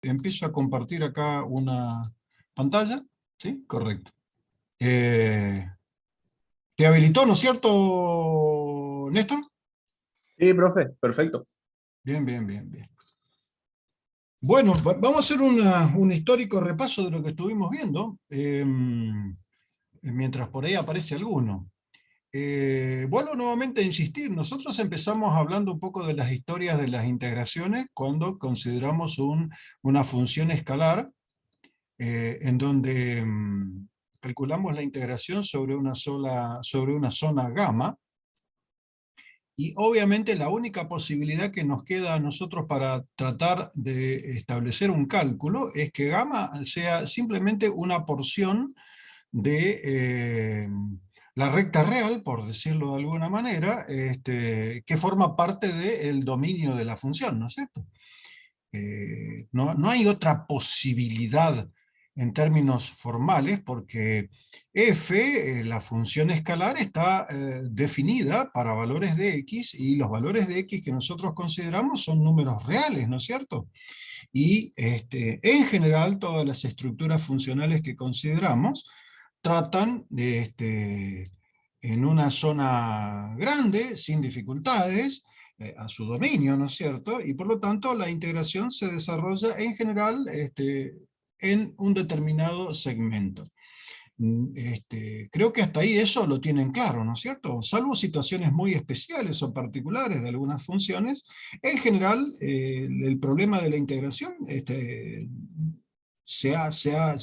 Empiezo a compartir acá una pantalla, ¿sí? Correcto. ¿Te habilitó, no es cierto, Néstor? Sí, profe, perfecto. Bien, bien, bien, bien. Bueno, vamos a hacer un histórico repaso de lo que estuvimos viendo, mientras por ahí aparece alguno. Vuelvo nuevamente a insistir, nosotros empezamos hablando un poco de las historias de las integraciones cuando consideramos una función escalar, en donde calculamos la integración sobre una zona gamma, y obviamente la única posibilidad que nos queda a nosotros para tratar de establecer un cálculo es que gamma sea simplemente una porción de la recta real, por decirlo de alguna manera, que forma parte del dominio de la función, ¿no es cierto? No hay otra posibilidad en términos formales, porque f, la función escalar, está definida para valores de x, y los valores de x que nosotros consideramos son números reales, ¿no es cierto? Y en general todas las estructuras funcionales que consideramos tratan de, en una zona grande, sin dificultades, a su dominio, ¿no es cierto? Y por lo tanto la integración se desarrolla en general en un determinado segmento. Creo que hasta ahí eso lo tienen claro, ¿no es cierto? Salvo situaciones muy especiales o particulares de algunas funciones, en general el problema de la integración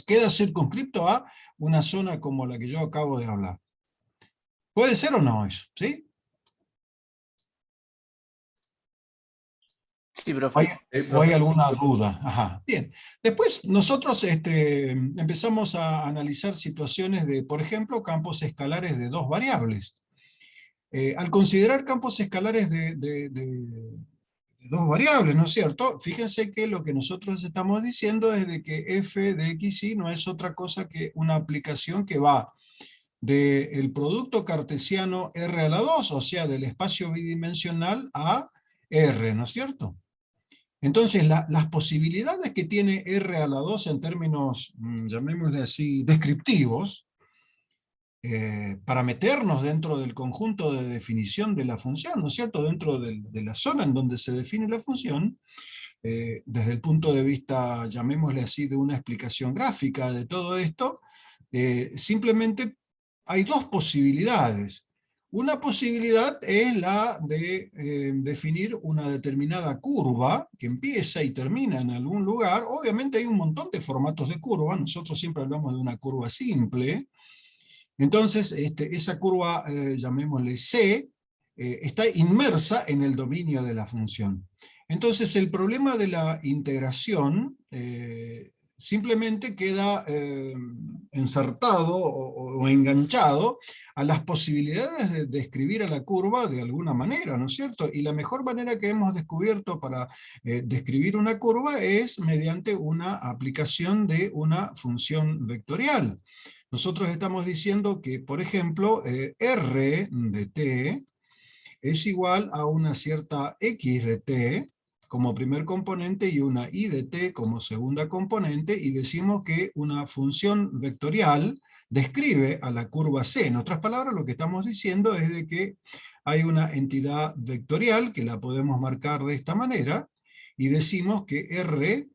queda circunscripto a una zona como la que yo acabo de hablar. ¿Puede ser o no eso? ¿Sí? Sí, ¿O hay, profe. Sí, o hay profe. alguna duda? Ajá. Bien. Después nosotros empezamos a analizar situaciones de, por ejemplo, campos escalares de dos variables. Al considerar campos escalares de dos variables, ¿no es cierto? Fíjense que lo que nosotros estamos diciendo es de que f de xy no es otra cosa que una aplicación que va del producto cartesiano R a la 2, o sea, del espacio bidimensional a R, ¿no es cierto? Entonces, las posibilidades que tiene R a la 2 en términos, llamémosle así, descriptivos, para meternos dentro del conjunto de definición de la función, ¿no es cierto?, dentro de la zona en donde se define la función, desde el punto de vista, llamémosle así, de una explicación gráfica de todo esto, simplemente hay dos posibilidades. Una posibilidad es la de definir una determinada curva que empieza y termina en algún lugar. Obviamente hay un montón de formatos de curva, nosotros siempre hablamos de una curva simple. Entonces, esa curva, llamémosle C, está inmersa en el dominio de la función. Entonces, el problema de la integración simplemente queda ensartado o enganchado a las posibilidades de describir a la curva de alguna manera, ¿no es cierto? Y la mejor manera que hemos descubierto para describir una curva es mediante una aplicación de una función vectorial. Nosotros estamos diciendo que, por ejemplo, R de t es igual a una cierta X de t como primer componente y una Y de t como segunda componente, y decimos que una función vectorial describe a la curva C. En otras palabras, lo que estamos diciendo es de que hay una entidad vectorial que la podemos marcar de esta manera, y decimos que R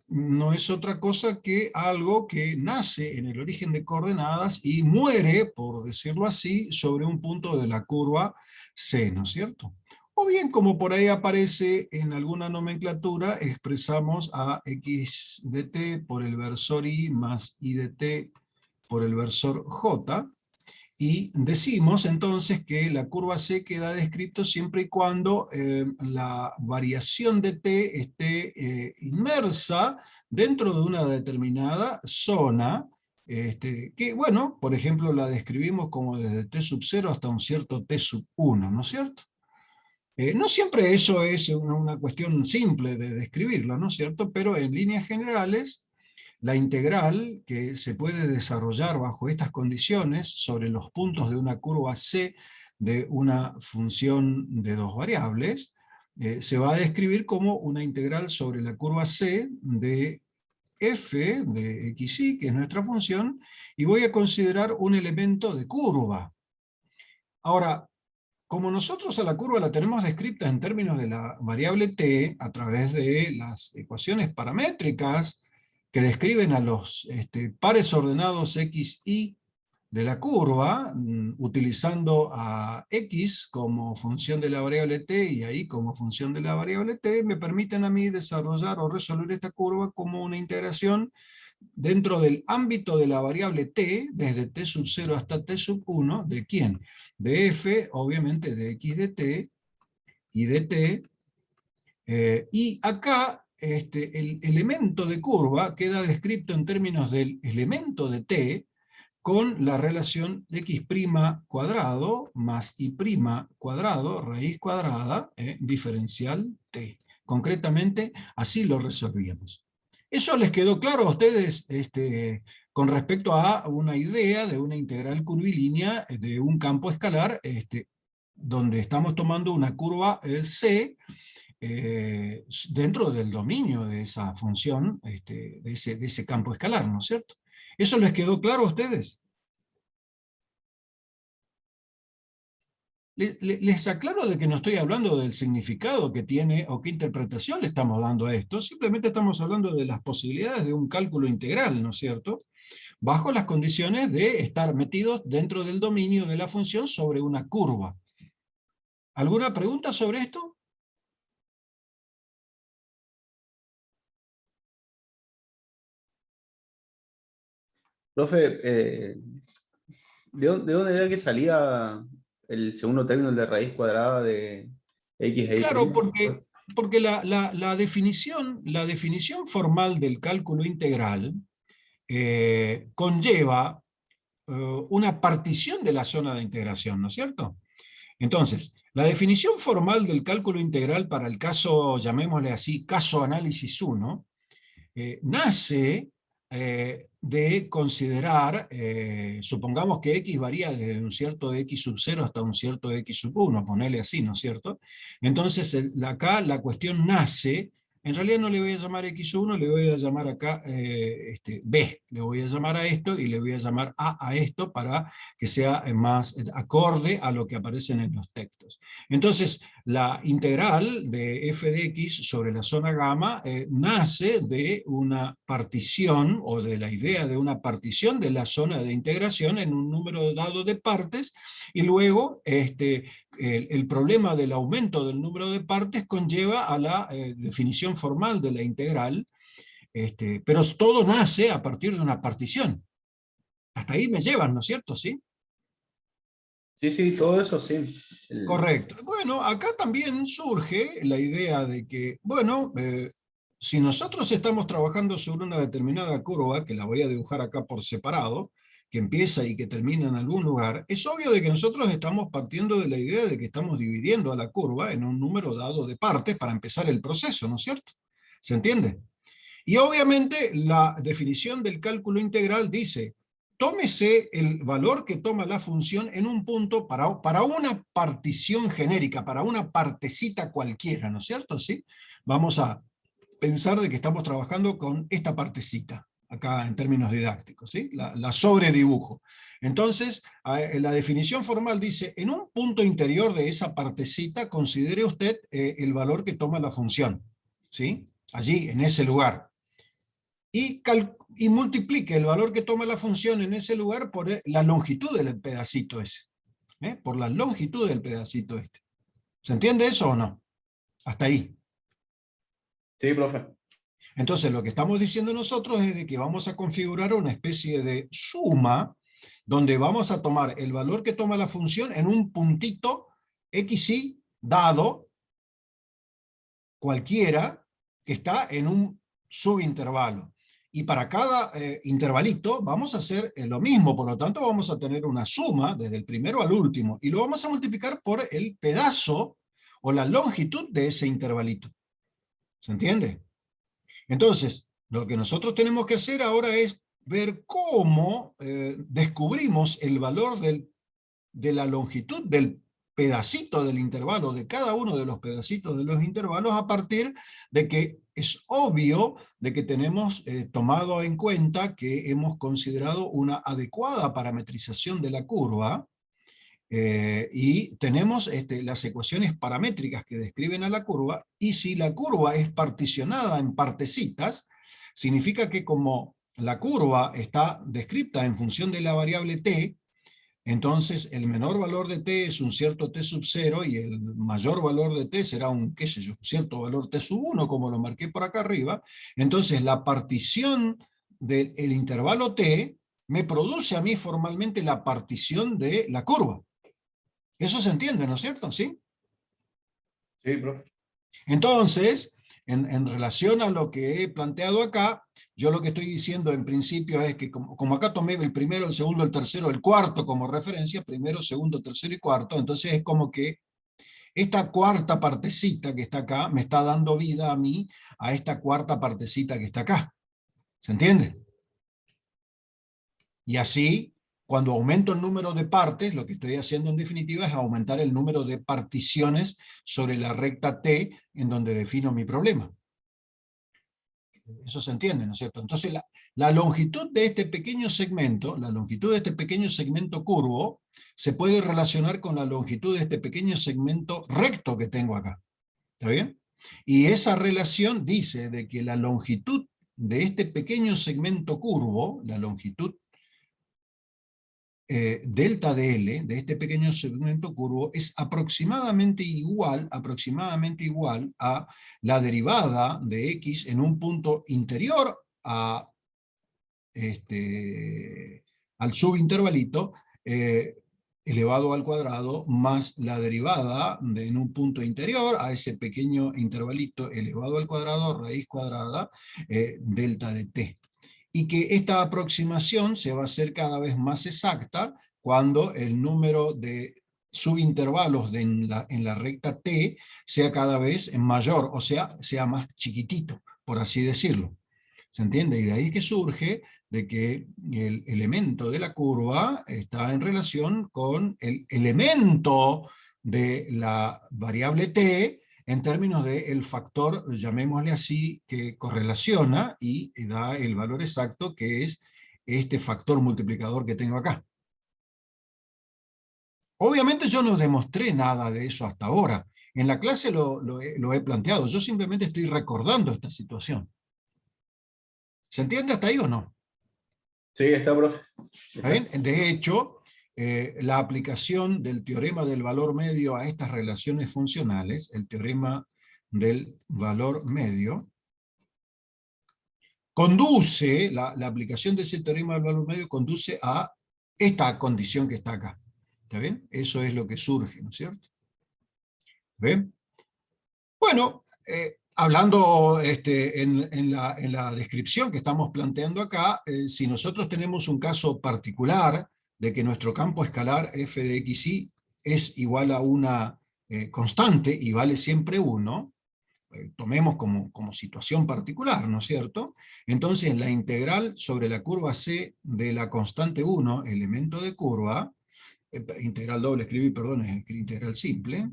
no es otra cosa que algo que nace en el origen de coordenadas y muere, por decirlo así, sobre un punto de la curva C, ¿no es cierto? O bien, como por ahí aparece en alguna nomenclatura, expresamos a x de t por el versor y más y de t por el versor j, y decimos entonces que la curva C queda descrito siempre y cuando la variación de t esté inmersa dentro de una determinada zona, que, bueno, por ejemplo, la describimos como desde t sub 0 hasta un cierto t sub 1, ¿no es cierto? No siempre eso es una cuestión simple de describirlo, ¿no es cierto? Pero en líneas generales, la integral que se puede desarrollar bajo estas condiciones sobre los puntos de una curva C de una función de dos variables, se va a describir como una integral sobre la curva C de f de xy, que es nuestra función, y voy a considerar un elemento de curva. Ahora, como nosotros a la curva la tenemos descrita en términos de la variable t, a través de las ecuaciones paramétricas que describen a los pares ordenados x, y de la curva, utilizando a x como función de la variable t y a y como función de la variable t, me permiten a mí desarrollar o resolver esta curva como una integración dentro del ámbito de la variable t, desde t sub 0 hasta t sub 1, ¿de quién? De f, obviamente, de x de t y de t, y acá el elemento de curva queda descrito en términos del elemento de t, con la relación de x' cuadrado más y' cuadrado, raíz cuadrada, diferencial t. Concretamente, así lo resolvíamos. ¿Eso les quedó claro a ustedes con respecto a una idea de una integral curvilínea de un campo escalar, donde estamos tomando una curva C dentro del dominio de esa función, de ese campo escalar, ¿no es cierto? ¿Eso les quedó claro a ustedes? Les aclaro de que no estoy hablando del significado que tiene o qué interpretación le estamos dando a esto, simplemente estamos hablando de las posibilidades de un cálculo integral, ¿no es cierto?, bajo las condiciones de estar metidos dentro del dominio de la función sobre una curva. ¿Alguna pregunta sobre esto? Profe, de dónde era que salía el segundo término de raíz cuadrada de x Y e claro, y'? porque la definición formal del cálculo integral conlleva una partición de la zona de integración, ¿no es cierto? Entonces, la definición formal del cálculo integral para el caso, llamémosle así, caso análisis 1, nace de considerar, supongamos que x varía desde un cierto x sub 0 hasta un cierto x sub 1, ponerle así, ¿no es cierto? Entonces, acá la cuestión nace, en realidad no le voy a llamar x1, le voy a llamar acá b, le voy a llamar a esto y le voy a llamar a esto para que sea más acorde a lo que aparecen en los textos. Entonces, la integral de f de x sobre la zona gamma nace de una partición, o de la idea de una partición de la zona de integración en un número dado de partes, y luego el problema del aumento del número de partes conlleva a la definición formal de la integral, pero todo nace a partir de una partición. Hasta ahí me llevan, ¿no es cierto? ¿Sí? Sí, sí, todo eso sí. Correcto. Bueno, acá también surge la idea de que, bueno, si nosotros estamos trabajando sobre una determinada curva, que la voy a dibujar acá por separado, que empieza y que termina en algún lugar, es obvio de que nosotros estamos partiendo de la idea de que estamos dividiendo a la curva en un número dado de partes para empezar el proceso, ¿no es cierto? ¿Se entiende? Y obviamente la definición del cálculo integral dice: tómese el valor que toma la función en un punto para una partición genérica, para una partecita cualquiera, ¿no es cierto? ¿Sí? Vamos a pensar de que estamos trabajando con esta partecita, acá en términos didácticos, ¿sí? La sobredibujo. Entonces, la definición formal dice: en un punto interior de esa partecita, considere usted el valor que toma la función, ¿sí? Allí, en ese lugar. Y multiplique el valor que toma la función en ese lugar por la longitud del pedacito ese. Por la longitud del pedacito este. ¿Se entiende eso o no? Hasta ahí. Sí, profe. Entonces, lo que estamos diciendo nosotros es de que vamos a configurar una especie de suma, donde vamos a tomar el valor que toma la función en un puntito xy dado cualquiera que está en un subintervalo. Y para cada intervalito vamos a hacer lo mismo, por lo tanto vamos a tener una suma desde el primero al último, y lo vamos a multiplicar por el pedazo o la longitud de ese intervalito. ¿Se entiende? Entonces, lo que nosotros tenemos que hacer ahora es ver cómo descubrimos el valor de la longitud del pedacito del intervalo, de cada uno de los pedacitos de los intervalos, a partir de que es obvio de que tenemos tomado en cuenta que hemos considerado una adecuada parametrización de la curva, y tenemos las ecuaciones paramétricas que describen a la curva, y si la curva es particionada en partecitas, significa que como la curva está descrita en función de la variable t, entonces el menor valor de t es un cierto t sub 0 y el mayor valor de t será un, qué sé yo, cierto valor t sub 1, como lo marqué por acá arriba. Entonces la partición del intervalo t me produce a mí formalmente la partición de la curva. Eso se entiende, ¿no es cierto? ¿Sí? Sí, profe. Entonces, en relación a lo que he planteado acá, yo lo que estoy diciendo en principio es que como acá tomé el primero, el segundo, el tercero, el cuarto como referencia, primero, segundo, tercero y cuarto, entonces es como que esta cuarta partecita que está acá me está dando vida a mí a esta cuarta partecita que está acá. ¿Se entiende? Y así, cuando aumento el número de partes, lo que estoy haciendo en definitiva es aumentar el número de particiones sobre la recta T en donde defino mi problema. Eso se entiende, ¿no es cierto? Entonces la longitud de este pequeño segmento, la longitud de este pequeño segmento curvo, se puede relacionar con la longitud de este pequeño segmento recto que tengo acá. ¿Está bien? Y esa relación dice de que la longitud de este pequeño segmento curvo, la longitud delta de L, de este pequeño segmento curvo, es aproximadamente igual a la derivada de x en un punto interior a, al subintervalito, elevado al cuadrado, más la derivada en un punto interior a ese pequeño intervalito elevado al cuadrado, raíz cuadrada, delta de t. Y que esta aproximación se va a hacer cada vez más exacta cuando el número de subintervalos en la recta t sea cada vez mayor, o sea más chiquitito, por así decirlo. ¿Se entiende? Y de ahí que surge de que el elemento de la curva está en relación con el elemento de la variable t en términos del factor, llamémosle así, que correlaciona y da el valor exacto, que es este factor multiplicador que tengo acá. Obviamente yo no demostré nada de eso hasta ahora. En la clase lo he planteado. Yo simplemente estoy recordando esta situación. ¿Se entiende hasta ahí o no? Sí, está, profe. ¿Está bien? De hecho, la aplicación del teorema del valor medio a estas relaciones funcionales, el teorema del valor medio, conduce, la aplicación de ese teorema del valor medio conduce a esta condición que está acá. ¿Está bien? Eso es lo que surge, ¿no es cierto? ¿Ven? Bueno, hablando en la descripción que estamos planteando acá, si nosotros tenemos un caso particular de que nuestro campo escalar f de xy es igual a una constante y vale siempre 1, tomemos como situación particular, ¿no es cierto? Entonces la integral sobre la curva c de la constante 1, elemento de curva, integral doble escribí, perdón, es integral simple,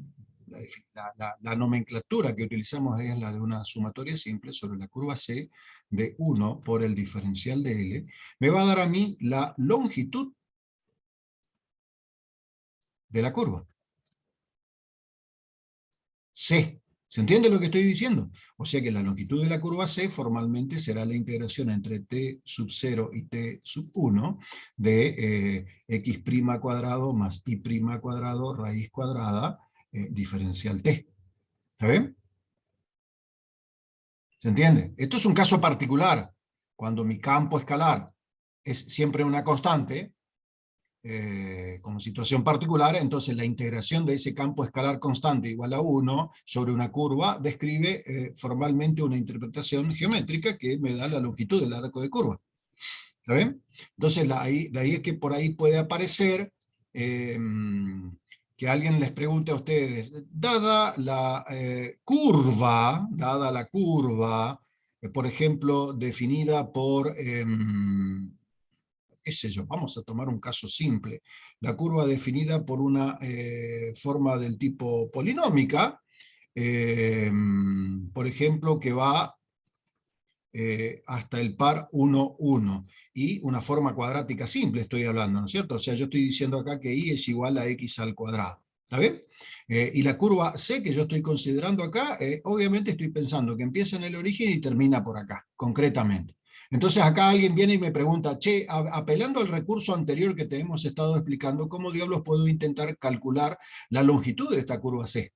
la nomenclatura que utilizamos es la de una sumatoria simple sobre la curva c de 1 por el diferencial de L, me va a dar a mí la longitud de la curva. C. ¿Se entiende lo que estoy diciendo? O sea que la longitud de la curva C formalmente será la integración entre t sub 0 y t sub 1 de x' cuadrado más y' cuadrado raíz cuadrada diferencial t. ¿Está bien? ¿Se entiende? Esto es un caso particular. Cuando mi campo escalar es siempre una constante, como situación particular, entonces la integración de ese campo escalar constante igual a 1 sobre una curva describe formalmente una interpretación geométrica que me da la longitud del arco de curva. ¿Está bien? Entonces de ahí es que por ahí puede aparecer que alguien les pregunte a ustedes, dada la curva, por ejemplo, definida por qué sé yo, vamos a tomar un caso simple, la curva definida por una forma del tipo polinómica, por ejemplo, que va hasta el par 1, 1, y una forma cuadrática simple estoy hablando, ¿no es cierto? O sea, yo estoy diciendo acá que y es igual a x al cuadrado, ¿está bien? Y la curva C que yo estoy considerando acá, obviamente estoy pensando que empieza en el origen y termina por acá, concretamente. Entonces acá alguien viene y me pregunta, che, apelando al recurso anterior que te hemos estado explicando, ¿cómo diablos puedo intentar calcular la longitud de esta curva C?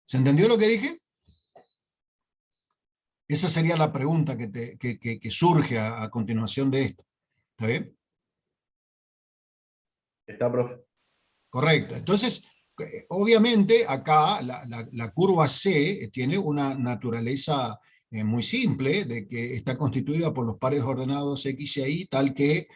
¿Se entendió lo que dije? Esa sería la pregunta que surge a continuación de esto. ¿Está bien? Está, profe. Correcto. Entonces, obviamente acá la curva C tiene una naturaleza muy simple, de que está constituida por los pares ordenados x y y, tal que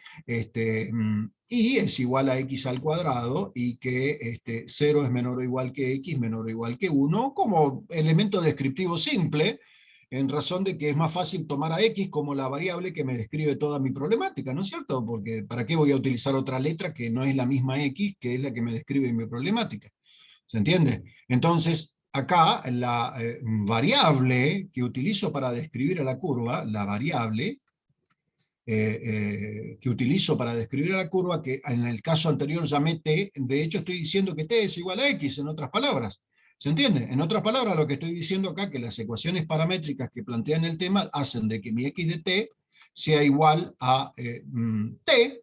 y es igual a x al cuadrado, y que 0 es menor o igual que x, menor o igual que 1, como elemento descriptivo simple, en razón de que es más fácil tomar a x como la variable que me describe toda mi problemática, ¿no es cierto? Porque ¿para qué voy a utilizar otra letra que no es la misma x, que es la que me describe mi problemática? ¿Se entiende? Entonces, acá la variable que utilizo para describir a la curva, la variable que utilizo para describir a la curva, que en el caso anterior llamé t, de hecho estoy diciendo que t es igual a x, en otras palabras. ¿Se entiende? En otras palabras, lo que estoy diciendo acá, que las ecuaciones paramétricas que plantean el tema hacen de que mi x de t sea igual a t,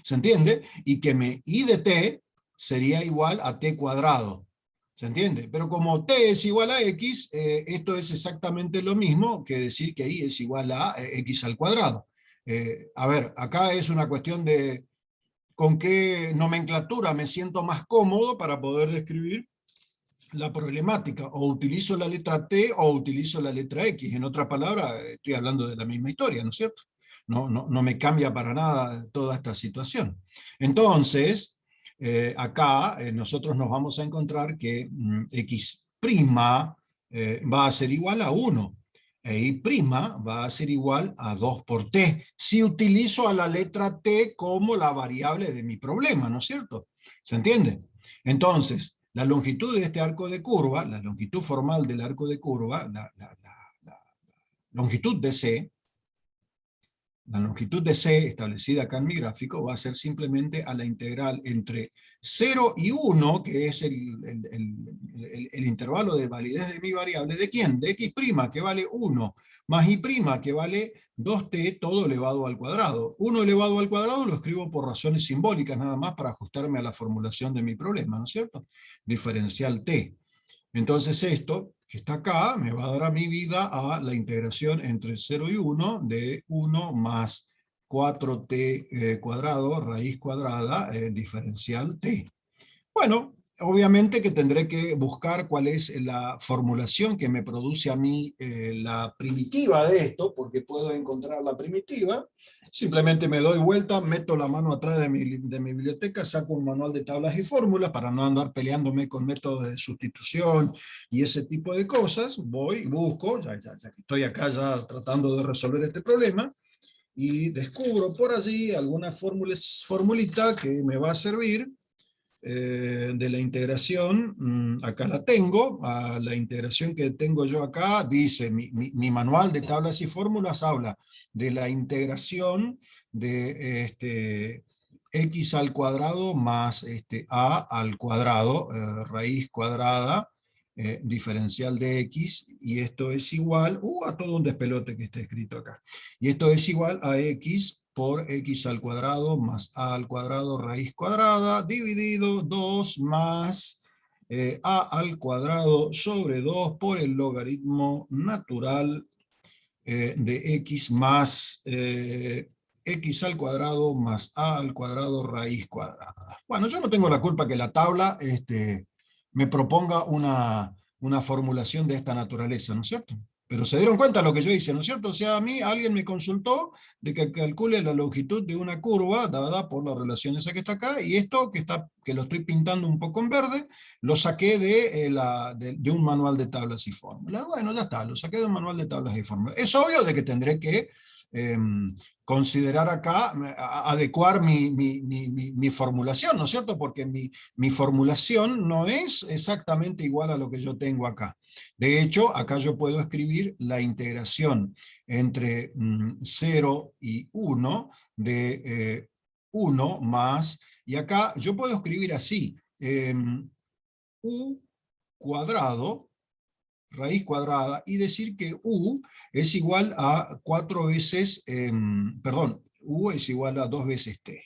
¿se entiende? Y que mi y de t sería igual a t cuadrado. ¿Se entiende? Pero como t es igual a x, esto es exactamente lo mismo que decir que y es igual a x al cuadrado. A ver, acá es una cuestión de con qué nomenclatura me siento más cómodo para poder describir la problemática. O utilizo la letra T o utilizo la letra X. En otras palabras, estoy hablando de la misma historia, ¿no es cierto? No me cambia para nada toda esta situación. Entonces, acá nosotros nos vamos a encontrar que X' va a ser igual a 1. E Y' va a ser igual a 2 por T, si utilizo a la letra T como la variable de mi problema, ¿no es cierto? ¿Se entiende? Entonces, la longitud de este arco de curva, la longitud formal del arco de curva, la longitud de C, la longitud de C establecida acá en mi gráfico va a ser simplemente a la integral entre 0 y 1, que es el intervalo de validez de mi variable. ¿De quién? De x', que vale 1, más y', que vale 2t, todo elevado al cuadrado. 1 elevado al cuadrado lo escribo por razones simbólicas, nada más para ajustarme a la formulación de mi problema, ¿no es cierto? Diferencial t. Entonces esto, que está acá, me va a dar a mi vida a la integración entre 0 y 1 de 1 más 4t cuadrado, raíz cuadrada, diferencial t. Bueno, obviamente que tendré que buscar cuál es la formulación que me produce a mí la primitiva de esto, porque puedo encontrar la primitiva. Simplemente me doy vuelta, meto la mano atrás de mi biblioteca, saco un manual de tablas y fórmulas para no andar peleándome con métodos de sustitución y ese tipo de cosas. Voy, busco, ya que estoy acá ya tratando de resolver este problema, y descubro por allí alguna formulita que me va a servir de la integración. Acá la tengo, la integración que tengo yo acá dice, mi manual de tablas y fórmulas habla de la integración de x al cuadrado más a al cuadrado, raíz cuadrada, diferencial de x, y esto es igual, a todo un despelote que está escrito acá, y esto es igual a x por x al cuadrado más a al cuadrado raíz cuadrada, dividido 2 más a al cuadrado sobre 2 por el logaritmo natural de x más x al cuadrado más a al cuadrado raíz cuadrada. Bueno, yo no tengo la culpa que la tabla me proponga una formulación de esta naturaleza, ¿no es cierto? Pero se dieron cuenta de lo que yo hice, ¿no es cierto? O sea, a mí alguien me consultó de que calcule la longitud de una curva dada por la relación esa que está acá, y esto que lo estoy pintando un poco en verde, lo saqué de un manual de tablas y fórmulas. Bueno, ya está, lo saqué de un manual de tablas y fórmulas. Es obvio de que tendré que considerar acá, adecuar mi formulación, ¿no es cierto? Porque mi formulación no es exactamente igual a lo que yo tengo acá. De hecho, acá yo puedo escribir la integración entre 0 y 1 de 1 más, y acá yo puedo escribir así, u cuadrado, raíz cuadrada, y decir que u es igual a 4 veces, perdón, u es igual a 2 veces t.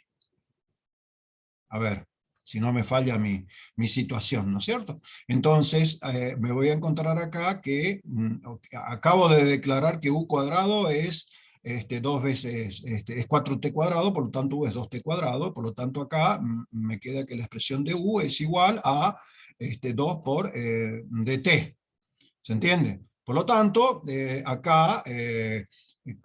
A ver, si no me falla mi situación, ¿no es cierto? Entonces, me voy a encontrar acá que acabo de declarar que u cuadrado es 2 veces, es 4t cuadrado, por lo tanto u es 2t cuadrado, por lo tanto acá me queda que la expresión de u es igual a 2 por dt. ¿Se entiende? Por lo tanto, acá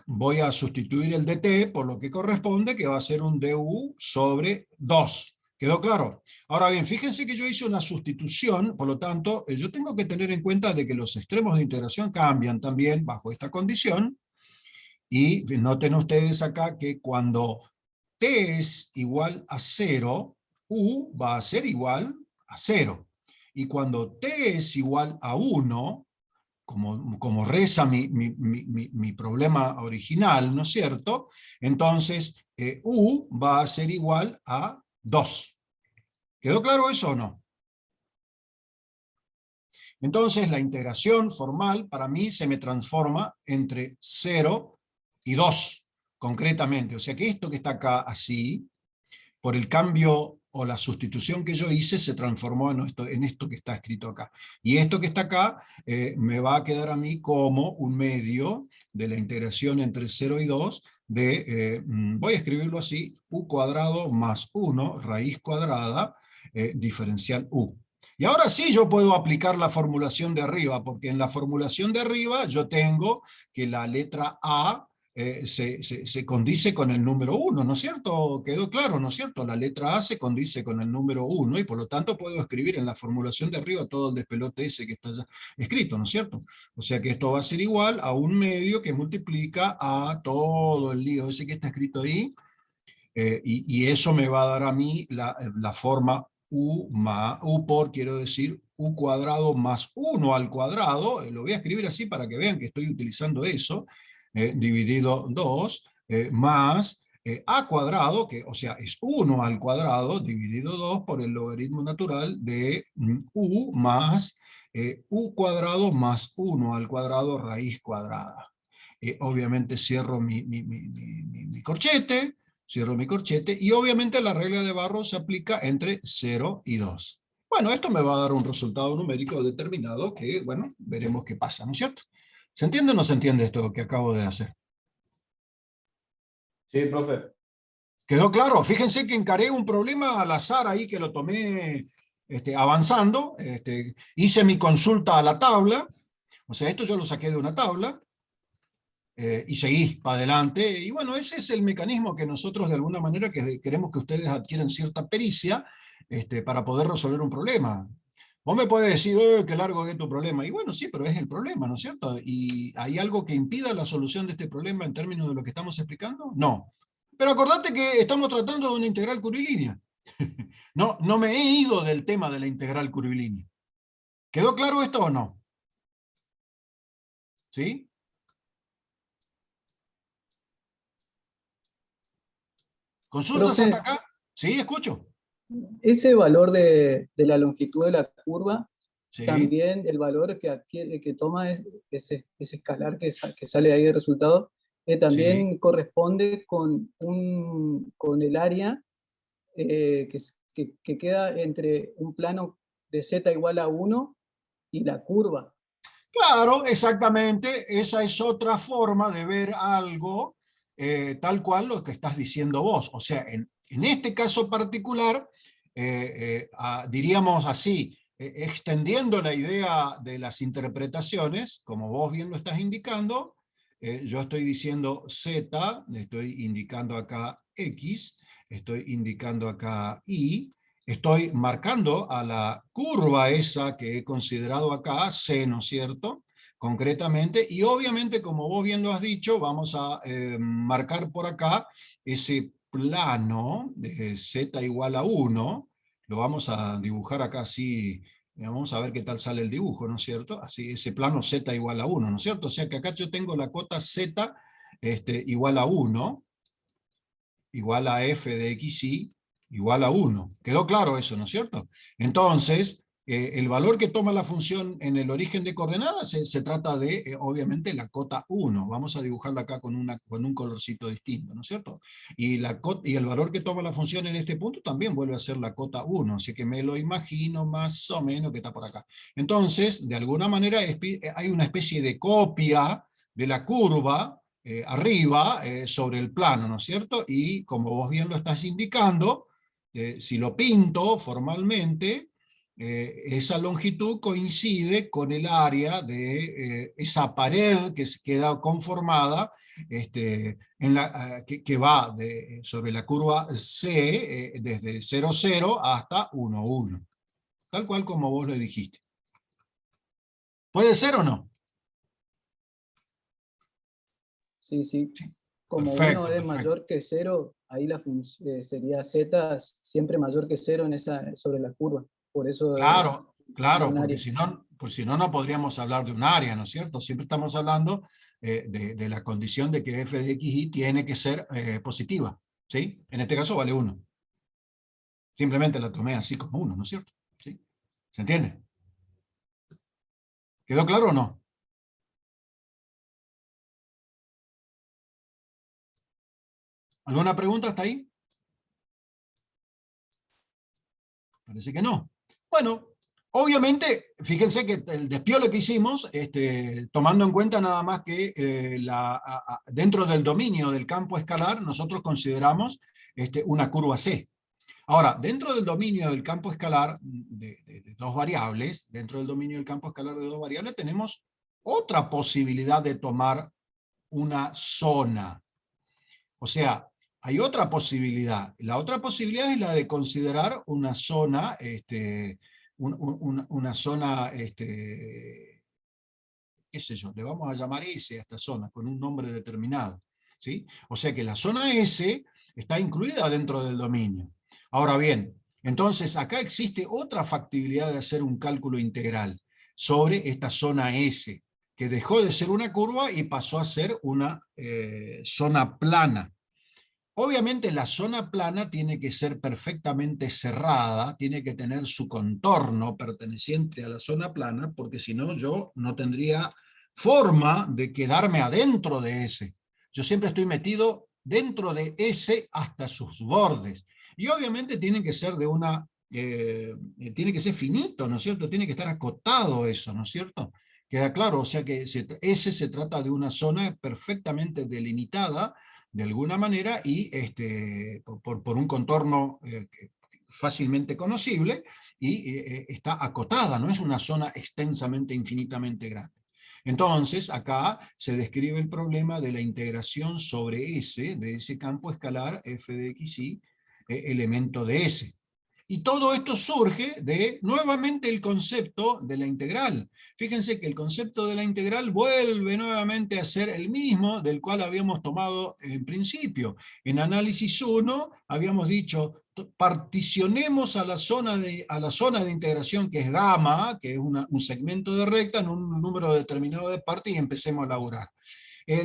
voy a sustituir el dt por lo que corresponde, que va a ser un du sobre 2. ¿Quedó claro? Ahora bien, fíjense que yo hice una sustitución, por lo tanto, yo tengo que tener en cuenta de que los extremos de integración cambian también bajo esta condición, y noten ustedes acá que cuando t es igual a 0, u va a ser igual a 0. Y cuando t es igual a 1, como reza mi problema original, ¿no es cierto? Entonces, u va a ser igual a 2. ¿Quedó claro eso o no? Entonces, la integración formal para mí se me transforma entre 0 y 2, concretamente. O sea que esto que está acá así, por el cambio o la sustitución que yo hice, se transformó en esto que está escrito acá. Y esto que está acá me va a quedar a mí como un medio de la integración entre 0 y 2 de, voy a escribirlo así, u cuadrado más 1, raíz cuadrada, diferencial u. Y ahora sí yo puedo aplicar la formulación de arriba, porque en la formulación de arriba yo tengo que la letra A se condice con el número 1, ¿no es cierto? Quedó claro, ¿no es cierto? La letra A se condice con el número 1 y por lo tanto puedo escribir en la formulación de arriba todo el despelote ese que está ya escrito, ¿no es cierto? O sea que esto va a ser igual a un medio que multiplica a todo el lío ese que está escrito ahí, y eso me va a dar a mí la forma u por, quiero decir, u cuadrado más 1 al cuadrado, lo voy a escribir así para que vean que estoy utilizando eso, dividido 2, más a cuadrado, que o sea es 1 al cuadrado, dividido 2 por el logaritmo natural de u más u cuadrado más 1 al cuadrado raíz cuadrada. Obviamente cierro mi corchete, cierro mi corchete, y obviamente la regla de Barrow se aplica entre 0 y 2. Bueno, esto me va a dar un resultado numérico determinado que, bueno, veremos qué pasa, ¿no es cierto? ¿Se entiende o no se entiende esto que acabo de hacer? Sí, profe. ¿Quedó claro? Fíjense que encaré un problema al azar ahí que lo tomé avanzando, hice mi consulta a la tabla, o sea, esto yo lo saqué de una tabla, y seguí para adelante. Y bueno, ese es el mecanismo que nosotros de alguna manera queremos que ustedes adquieran cierta pericia para poder resolver un problema. Vos me podés decir, qué largo es tu problema. Y bueno, sí, pero es el problema, ¿no es cierto? ¿Y hay algo que impida la solución de este problema en términos de lo que estamos explicando? No. Pero acordate que estamos tratando de una integral curvilínea. No, no me he ido del tema de la integral curvilínea. ¿Quedó claro esto o no? ¿Sí? ¿Consultas hasta Profe, acá? Sí, escucho. ese valor de la longitud de la curva, Sí, también el valor que adquiere, que toma ese escalar que sale ahí de resultado, sí. también corresponde con el área que queda entre un plano de z igual a 1 y la curva. Claro, exactamente. Esa es otra forma de ver algo tal cual lo que estás diciendo vos. O sea, en este caso particular, diríamos así, extendiendo la idea de las interpretaciones, como vos bien lo estás indicando, yo estoy diciendo Z, estoy indicando acá X, estoy indicando acá Y, estoy marcando a la curva esa que he considerado acá, C, ¿no es cierto?, concretamente, y obviamente, como vos bien lo has dicho, vamos a marcar por acá ese plano de Z igual a 1, lo vamos a dibujar acá así, vamos a ver qué tal sale el dibujo, ¿no es cierto? Así, ese plano Z igual a 1, ¿no es cierto? O sea que acá yo tengo la cota Z igual a 1, igual a f de xy, igual a 1. ¿Quedó claro eso, no es cierto? Entonces, el valor que toma la función en el origen de coordenadas se trata de, obviamente, la cota 1. Vamos a dibujarla acá con un colorcito distinto, ¿no es cierto? Y el valor que toma la función en este punto también vuelve a ser la cota 1, así que me lo imagino más o menos que está por acá. Entonces, de alguna manera, hay una especie de copia de la curva arriba sobre el plano, ¿no es cierto? Y como vos bien lo estás indicando, si lo pinto formalmente, esa longitud coincide con el área de esa pared que queda conformada que va sobre la curva C desde 0, 0 hasta 1, 1. Tal cual como vos lo dijiste. ¿Puede ser o no? Sí, sí. Como Perfecto, 1 es perfecto. mayor que 0, ahí sería Z siempre mayor que 0 sobre la curva. Por eso Claro, de claro, un porque área. si no, no podríamos hablar de un área, ¿no es cierto? Siempre estamos hablando de la condición de que f de xy tiene que ser positiva, ¿sí? En este caso vale 1. Simplemente la tomé así como 1, ¿no es cierto? ¿Sí? ¿Se entiende? ¿Quedó claro o no? ¿Alguna pregunta hasta ahí? Parece que no. Bueno, obviamente, fíjense que el despiole que hicimos, tomando en cuenta nada más que dentro del dominio del campo escalar, nosotros consideramos una curva C. Ahora, dentro del dominio del campo escalar de dos variables, dentro del dominio del campo escalar de dos variables, tenemos otra posibilidad de tomar una zona. O sea, hay otra posibilidad. La otra posibilidad es la de considerar una zona, una zona, qué sé yo, le vamos a llamar S a esta zona, con un nombre determinado, ¿sí? O sea que la zona S está incluida dentro del dominio. Ahora bien, entonces acá existe otra factibilidad de hacer un cálculo integral sobre esta zona S, que dejó de ser una curva y pasó a ser una zona plana. Obviamente la zona plana tiene que ser perfectamente cerrada, tiene que tener su contorno perteneciente a la zona plana, porque si no yo no tendría forma de quedarme adentro de ese. Yo siempre estoy metido dentro de ese hasta sus bordes. Y obviamente tiene que ser tiene que ser finito, ¿no es cierto? Tiene que estar acotado eso, ¿no es cierto? Queda claro, o sea que ese se trata de una zona perfectamente delimitada de alguna manera y por un contorno fácilmente conocible y está acotada, no es una zona extensamente, infinitamente grande. Entonces, acá se describe el problema de la integración sobre S, de ese campo escalar f de xy, elemento de S. Y todo esto surge de, nuevamente, el concepto de la integral. Fíjense que el concepto de la integral vuelve nuevamente a ser el mismo del cual habíamos tomado en principio. En análisis 1 habíamos dicho, particionemos a la zona de integración que es gamma, que es un segmento de recta, en un número determinado de partes y empecemos a laburar.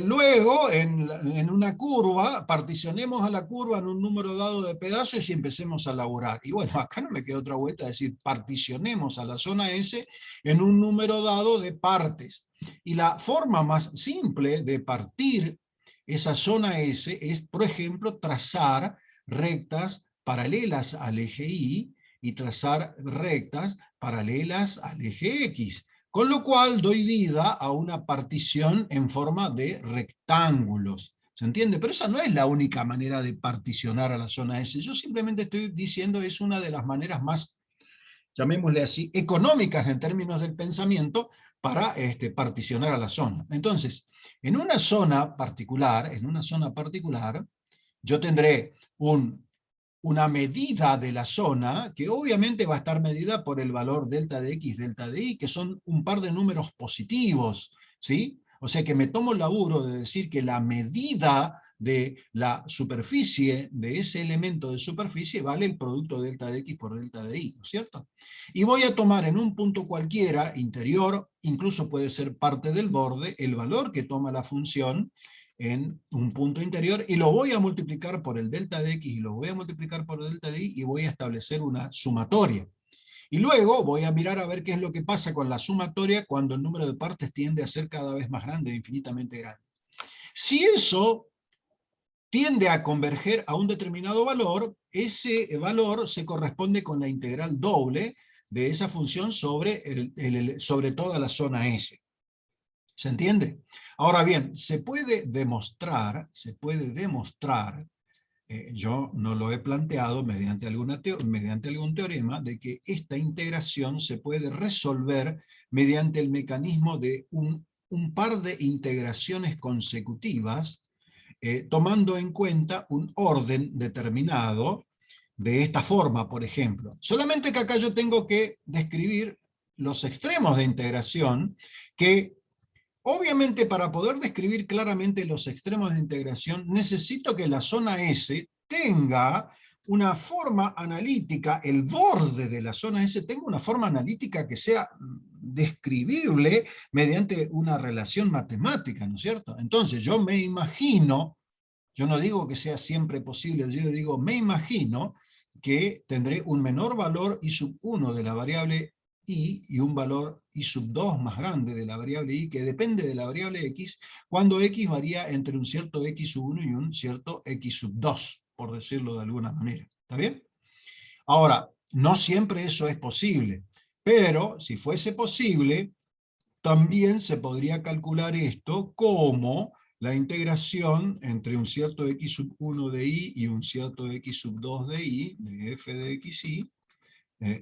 Luego, en una curva, particionemos a la curva en un número dado de pedazos y empecemos a laburar. Y bueno, acá no me queda otra vuelta, es decir, particionemos a la zona S en un número dado de partes. Y la forma más simple de partir esa zona S es, por ejemplo, trazar rectas paralelas al eje Y y trazar rectas paralelas al eje X. Con lo cual doy vida a una partición en forma de rectángulos. ¿Se entiende? Pero esa no es la única manera de particionar a la zona S. Yo simplemente estoy diciendo es una de las maneras más llamémosle así, económicas en términos del pensamiento para particionar a la zona. Entonces, en una zona particular, yo tendré una medida de la zona que obviamente va a estar medida por el valor delta de X, delta de Y, que son un par de números positivos, ¿sí? O sea que me tomo el laburo de decir que la medida de la superficie de ese elemento de superficie vale el producto delta de X por delta de Y, ¿no es cierto? Y voy a tomar en un punto cualquiera, interior, incluso puede ser parte del borde, el valor que toma la función en un punto interior, y lo voy a multiplicar por el delta de X, y lo voy a multiplicar por el delta de Y, y voy a establecer una sumatoria. Y luego voy a mirar a ver qué es lo que pasa con la sumatoria cuando el número de partes tiende a ser cada vez más grande, infinitamente grande. Si eso tiende a converger a un determinado valor, ese valor se corresponde con la integral doble de esa función sobre, sobre toda la zona S. ¿Se entiende? Ahora bien, se puede demostrar, yo no lo he planteado mediante algún teorema, de que esta integración se puede resolver mediante el mecanismo de un par de integraciones consecutivas, tomando en cuenta un orden determinado de esta forma, por ejemplo. Solamente que acá yo tengo que describir los extremos de integración que, obviamente, para poder describir claramente los extremos de integración, necesito que la zona S tenga una forma analítica, el borde de la zona S tenga una forma analítica que sea describible mediante una relación matemática, ¿no es cierto? Entonces yo me imagino, yo no digo que sea siempre posible, yo digo, me imagino que tendré un menor valor I sub 1 de la variable y un valor I sub 2 más grande de la variable y, que depende de la variable x, cuando x varía entre un cierto x sub 1 y un cierto x sub 2, por decirlo de alguna manera. ¿Está bien? Ahora, no siempre eso es posible, pero si fuese posible, también se podría calcular esto como la integración entre un cierto x sub 1 de y y un cierto x sub 2 de y, de f de xy,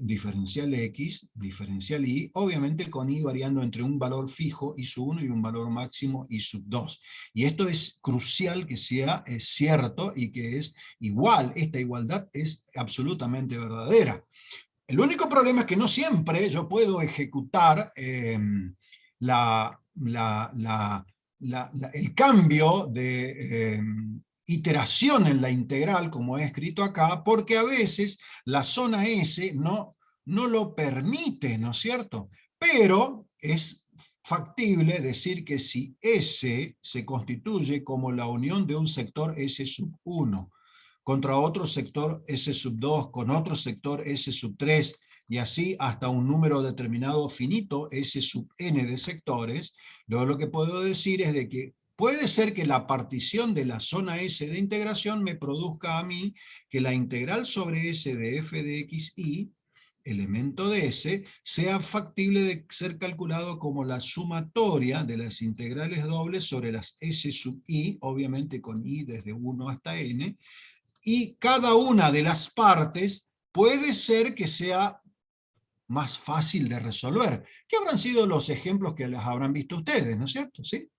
diferencial x, diferencial y, obviamente con y variando entre un valor fijo y sub 1 y un valor máximo y sub 2. Y esto es crucial que sea cierto y que es igual, esta igualdad es absolutamente verdadera. El único problema es que no siempre yo puedo ejecutar el cambio de iteración en la integral, como he escrito acá, porque a veces la zona S no lo permite, ¿no es cierto? Pero es factible decir que si S se constituye como la unión de un sector S sub 1 contra otro sector S sub 2, con otro sector S sub 3, y así hasta un número determinado finito, S sub n de sectores, luego lo que puedo decir es de que puede ser que la partición de la zona S de integración me produzca a mí que la integral sobre S de f de xy, elemento de S, sea factible de ser calculado como la sumatoria de las integrales dobles sobre las S sub i, obviamente con i desde 1 hasta n, y cada una de las partes puede ser que sea más fácil de resolver. ¿Qué habrán sido los ejemplos que las habrán visto ustedes, ¿no es cierto? ¿Sí?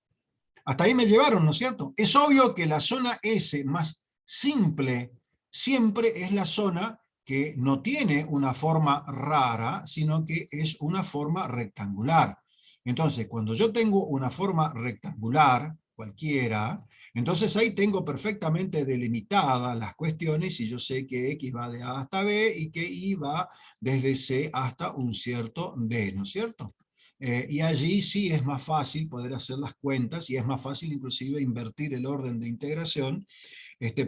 Hasta ahí me llevaron, ¿no es cierto? Es obvio que la zona S más simple siempre es la zona que no tiene una forma rara, sino que es una forma rectangular. Entonces, cuando yo tengo una forma rectangular, cualquiera, entonces ahí tengo perfectamente delimitadas las cuestiones y yo sé que X va de A hasta B y que Y va desde C hasta un cierto D, ¿no es cierto? Y allí sí es más fácil poder hacer las cuentas y es más fácil inclusive invertir el orden de integración,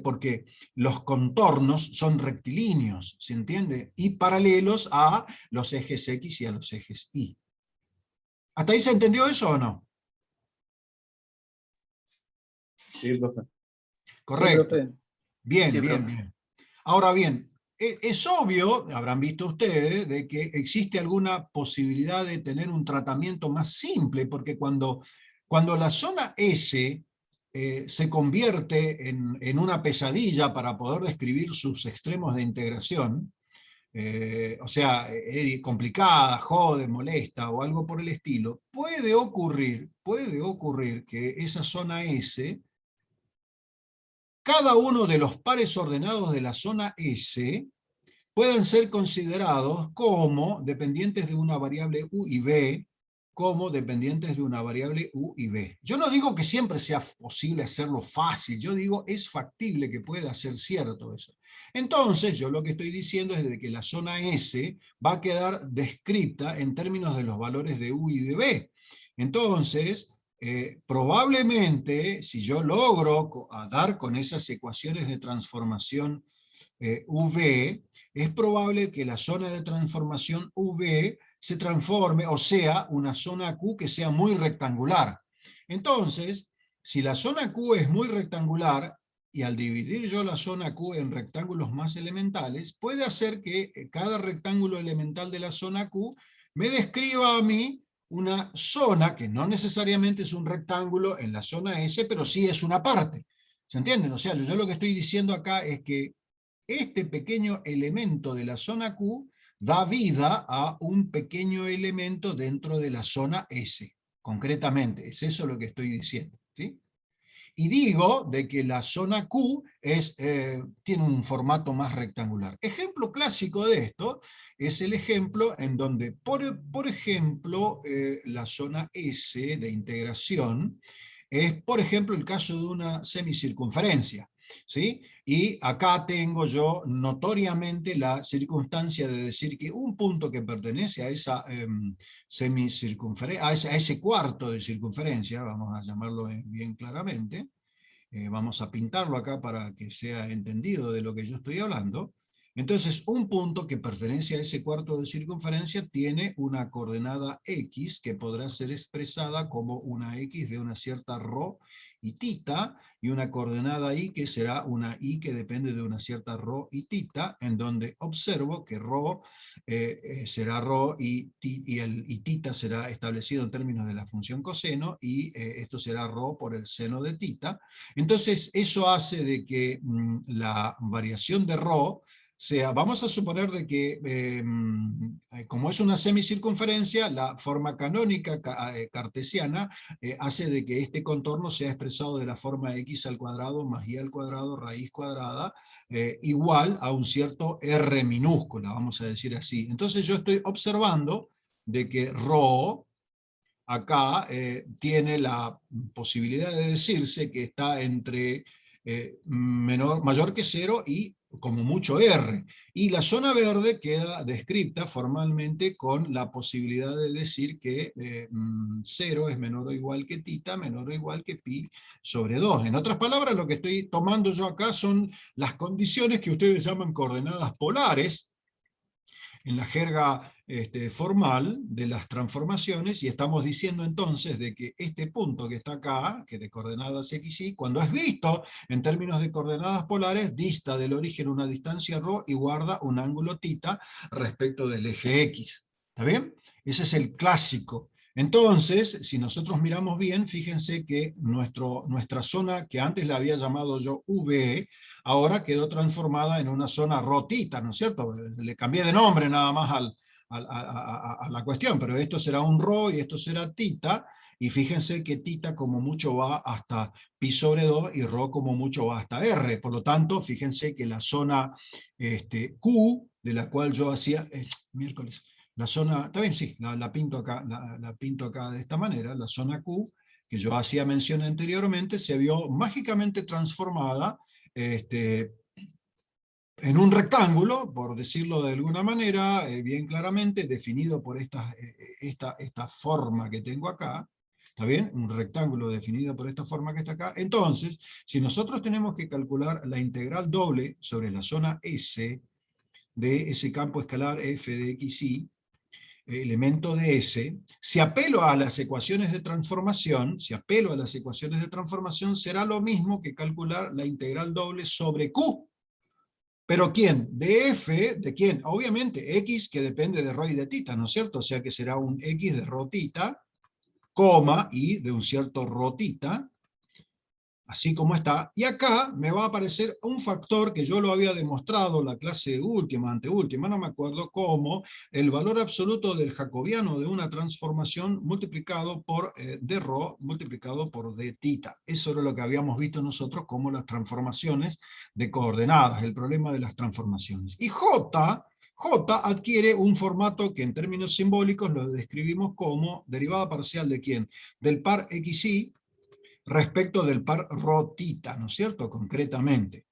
porque los contornos son rectilíneos, ¿se entiende? Y paralelos a los ejes X y a los ejes Y. ¿Hasta ahí se entendió eso o no? Sí, profe. Correcto. Sí, profe. Bien, Sí, bien, profe. bien. Ahora bien, es obvio, habrán visto ustedes, de que existe alguna posibilidad de tener un tratamiento más simple, porque cuando la zona S se convierte en una pesadilla para poder describir sus extremos de integración, o sea, complicada, jode, molesta o algo por el estilo, puede ocurrir que esa zona S, cada uno de los pares ordenados de la zona S puedan ser considerados como dependientes de una variable U y B, como dependientes de una variable U y B. Yo no digo que siempre sea posible hacerlo fácil, yo digo es factible que pueda ser cierto eso. Entonces, yo lo que estoy diciendo es de que la zona S va a quedar descrita en términos de los valores de U y de B. Entonces, probablemente, si yo logro dar con esas ecuaciones de transformación V, es probable que la zona de transformación V se transforme, o sea, una zona Q que sea muy rectangular. Entonces, si la zona Q es muy rectangular, y al dividir yo la zona Q en rectángulos más elementales, puede hacer que cada rectángulo elemental de la zona Q me describa a mí una zona que no necesariamente es un rectángulo en la zona S, pero sí es una parte. ¿Se entienden? O sea, yo lo que estoy diciendo acá es que este pequeño elemento de la zona Q da vida a un pequeño elemento dentro de la zona S, concretamente, es eso lo que estoy diciendo, ¿sí? Y digo de que la zona Q tiene un formato más rectangular. Ejemplo clásico de esto es el ejemplo en donde, por ejemplo, la zona S de integración es, por ejemplo, el caso de una semicircunferencia, ¿sí? Y acá tengo yo notoriamente la circunstancia de decir que un punto que pertenece a esa semicircunferencia, a ese cuarto de circunferencia, vamos a llamarlo bien claramente, vamos a pintarlo acá para que sea entendido de lo que yo estoy hablando. Entonces, un punto que pertenece a ese cuarto de circunferencia tiene una coordenada X que podrá ser expresada como una X de una cierta ρ y tita, y una coordenada Y que será una Y que depende de una cierta ρ y tita, en donde observo que ρ será ρ y tita será establecido en términos de la función coseno, y esto será ρ por el seno de tita. Entonces, eso hace de que la variación de ρ sea, vamos a suponer de que, como es una semicircunferencia, la forma canónica cartesiana hace de que este contorno sea expresado de la forma x al cuadrado más y al cuadrado raíz cuadrada, igual a un cierto r minúscula, vamos a decir así. Entonces yo estoy observando de que ρ acá tiene la posibilidad de decirse que está entre mayor que 0 y como mucho R. Y la zona verde queda descrita formalmente con la posibilidad de decir que 0 es menor o igual que tita, menor o igual que pi sobre 2. En otras palabras, lo que estoy tomando yo acá son las condiciones que ustedes llaman coordenadas polares, en la jerga formal de las transformaciones, y estamos diciendo entonces de que este punto que está acá, que de coordenadas x, y, cuando es visto en términos de coordenadas polares, dista del origen una distancia ρ y guarda un ángulo tita respecto del eje x. ¿Está bien? Ese es el clásico. Entonces, si nosotros miramos bien, fíjense que nuestra zona, que antes la había llamado yo V, ahora quedó transformada en una zona rotita, ¿no es cierto? Le cambié de nombre nada más a la cuestión, pero esto será un ρ y esto será tita, y fíjense que tita como mucho va hasta pi sobre 2 y ρ como mucho va hasta r. Por lo tanto, fíjense que la zona Q, de la cual yo hacía, miércoles, la zona, está bien, sí, la pinto acá, la pinto acá de esta manera, la zona Q, que yo hacía mención anteriormente, se vio mágicamente transformada en un rectángulo, por decirlo de alguna manera, bien claramente, definido por esta forma que tengo acá. ¿Está bien? Un rectángulo definido por esta forma que está acá. Entonces, si nosotros tenemos que calcular la integral doble sobre la zona S de ese campo escalar f de xy, elemento de S, si apelo a las ecuaciones de transformación, será lo mismo que calcular la integral doble sobre Q. ¿Pero quién? De f, ¿de quién? Obviamente x, que depende de ρ y de tita, ¿no es cierto? O sea que será un x de ρ tita, coma, y de un cierto ρ tita, así como está, y acá me va a aparecer un factor que yo lo había demostrado en la clase última, anteúltima, no me acuerdo cómo, el valor absoluto del jacobiano de una transformación multiplicado por d-rho multiplicado por d-θ. Eso era lo que habíamos visto nosotros como las transformaciones de coordenadas, el problema de las transformaciones. Y J adquiere un formato que en términos simbólicos lo describimos como derivada parcial de ¿quién? Del par xy respecto del par ρ-θ, ¿no es cierto? Concretamente.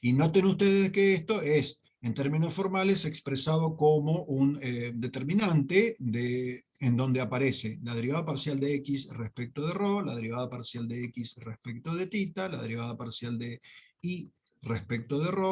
Y noten ustedes que esto es, en términos formales, expresado como un determinante en donde aparece la derivada parcial de x respecto de ρ, la derivada parcial de x respecto de θ, la derivada parcial de y respecto de ρ,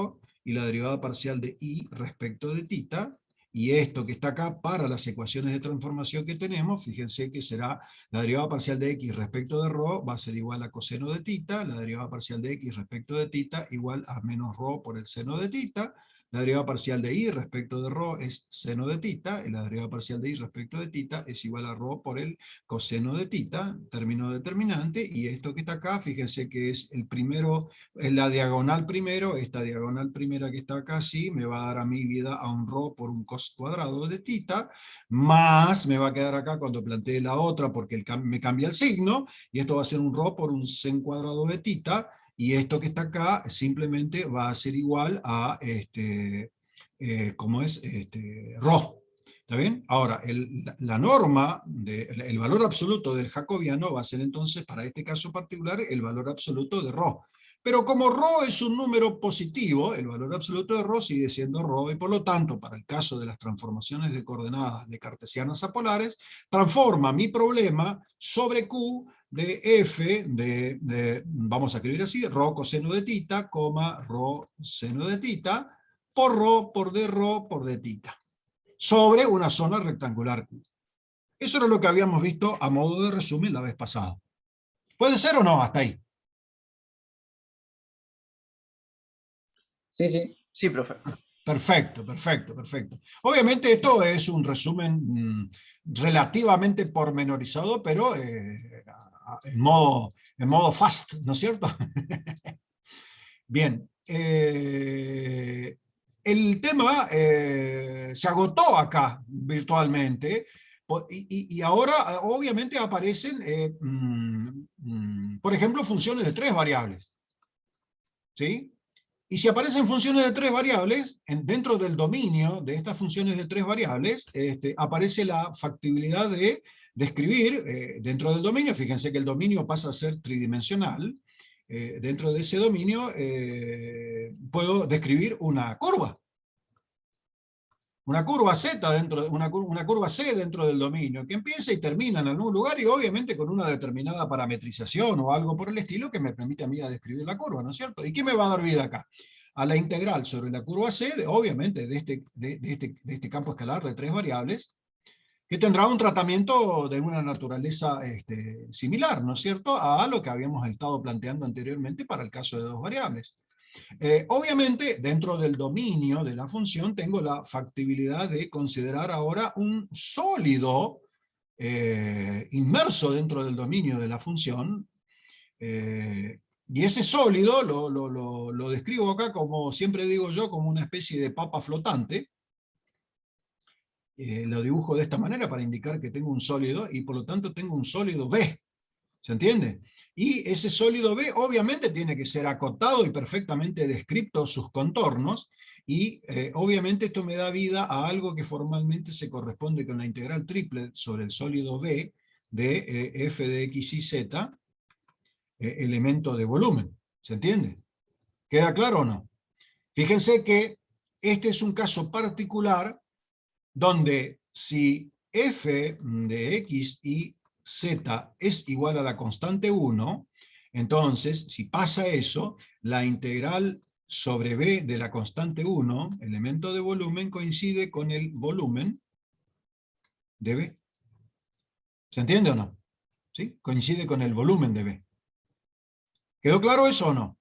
y la derivada parcial de y respecto de θ, y esto que está acá para las ecuaciones de transformación que tenemos, fíjense que será la derivada parcial de x respecto de ρ va a ser igual a coseno de θ, la derivada parcial de x respecto de θ igual a menos ρ por el seno de θ, la derivada parcial de y respecto de ρ es seno de θ, y la derivada parcial de y respecto de θ es igual a ρ por el coseno de θ, término determinante, y esto que está acá, fíjense que es el primero, es la diagonal primero, esta diagonal primera que está acá, sí, me va a dar a mi vida a un ρ por un cos cuadrado de θ, más me va a quedar acá cuando plantee la otra, porque me cambia el signo, y esto va a ser un ρ por un sen cuadrado de θ, y esto que está acá simplemente va a ser igual a, ¿cómo es? Ρ. ¿Está bien? Ahora, la norma, el valor absoluto del jacobiano va a ser entonces, para este caso particular, el valor absoluto de ρ. Pero como ρ es un número positivo, el valor absoluto de ρ sigue siendo ρ, y por lo tanto, para el caso de las transformaciones de coordenadas de cartesianas a polares, transforma mi problema sobre Q de f vamos a escribir así, ρ coseno de θ, ρ seno de θ, por ρ por d ρ por d θ, sobre una zona rectangular Q. Eso era lo que habíamos visto a modo de resumen la vez pasada. ¿Puede ser o no? Hasta ahí. Sí, sí. Sí, profe. Perfecto, perfecto, perfecto. Obviamente esto es un resumen relativamente pormenorizado, pero en modo fast, ¿no es cierto? Bien. El tema se agotó acá virtualmente, y ahora obviamente aparecen, por ejemplo, funciones de 3 variables. ¿Sí? Y si aparecen funciones de 3 variables, dentro del dominio de estas funciones de 3 variables, aparece la factibilidad de describir dentro del dominio, fíjense que el dominio pasa a ser tridimensional, dentro de ese dominio puedo describir una curva Z dentro, una curva C dentro del dominio, que empieza y termina en algún lugar, y obviamente con una determinada parametrización o algo por el estilo que me permite a mí a describir la curva, ¿no es cierto? ¿Y qué me va a dar vida acá? A la integral sobre la curva C, obviamente de este campo escalar de 3 variables, que tendrá un tratamiento de una naturaleza similar, ¿no es cierto?, a lo que habíamos estado planteando anteriormente para el caso de 2 variables. Obviamente, dentro del dominio de la función, tengo la factibilidad de considerar ahora un sólido inmerso dentro del dominio de la función, y ese sólido lo describo acá como, siempre digo yo, como una especie de papa flotante. Lo dibujo de esta manera para indicar que tengo un sólido, y por lo tanto tengo un sólido B. ¿Se entiende? Y ese sólido B obviamente tiene que ser acotado y perfectamente descripto sus contornos, y obviamente esto me da vida a algo que formalmente se corresponde con la integral triple sobre el sólido B de f de x y z, elemento de volumen. ¿Se entiende? ¿Queda claro o no? Fíjense que este es un caso particular donde si f de x y z es igual a la constante 1, entonces, si pasa eso, la integral sobre b de la constante 1, elemento de volumen, coincide con el volumen de b. ¿Se entiende o no? ¿Sí? Coincide con el volumen de b. ¿Quedó claro eso o no?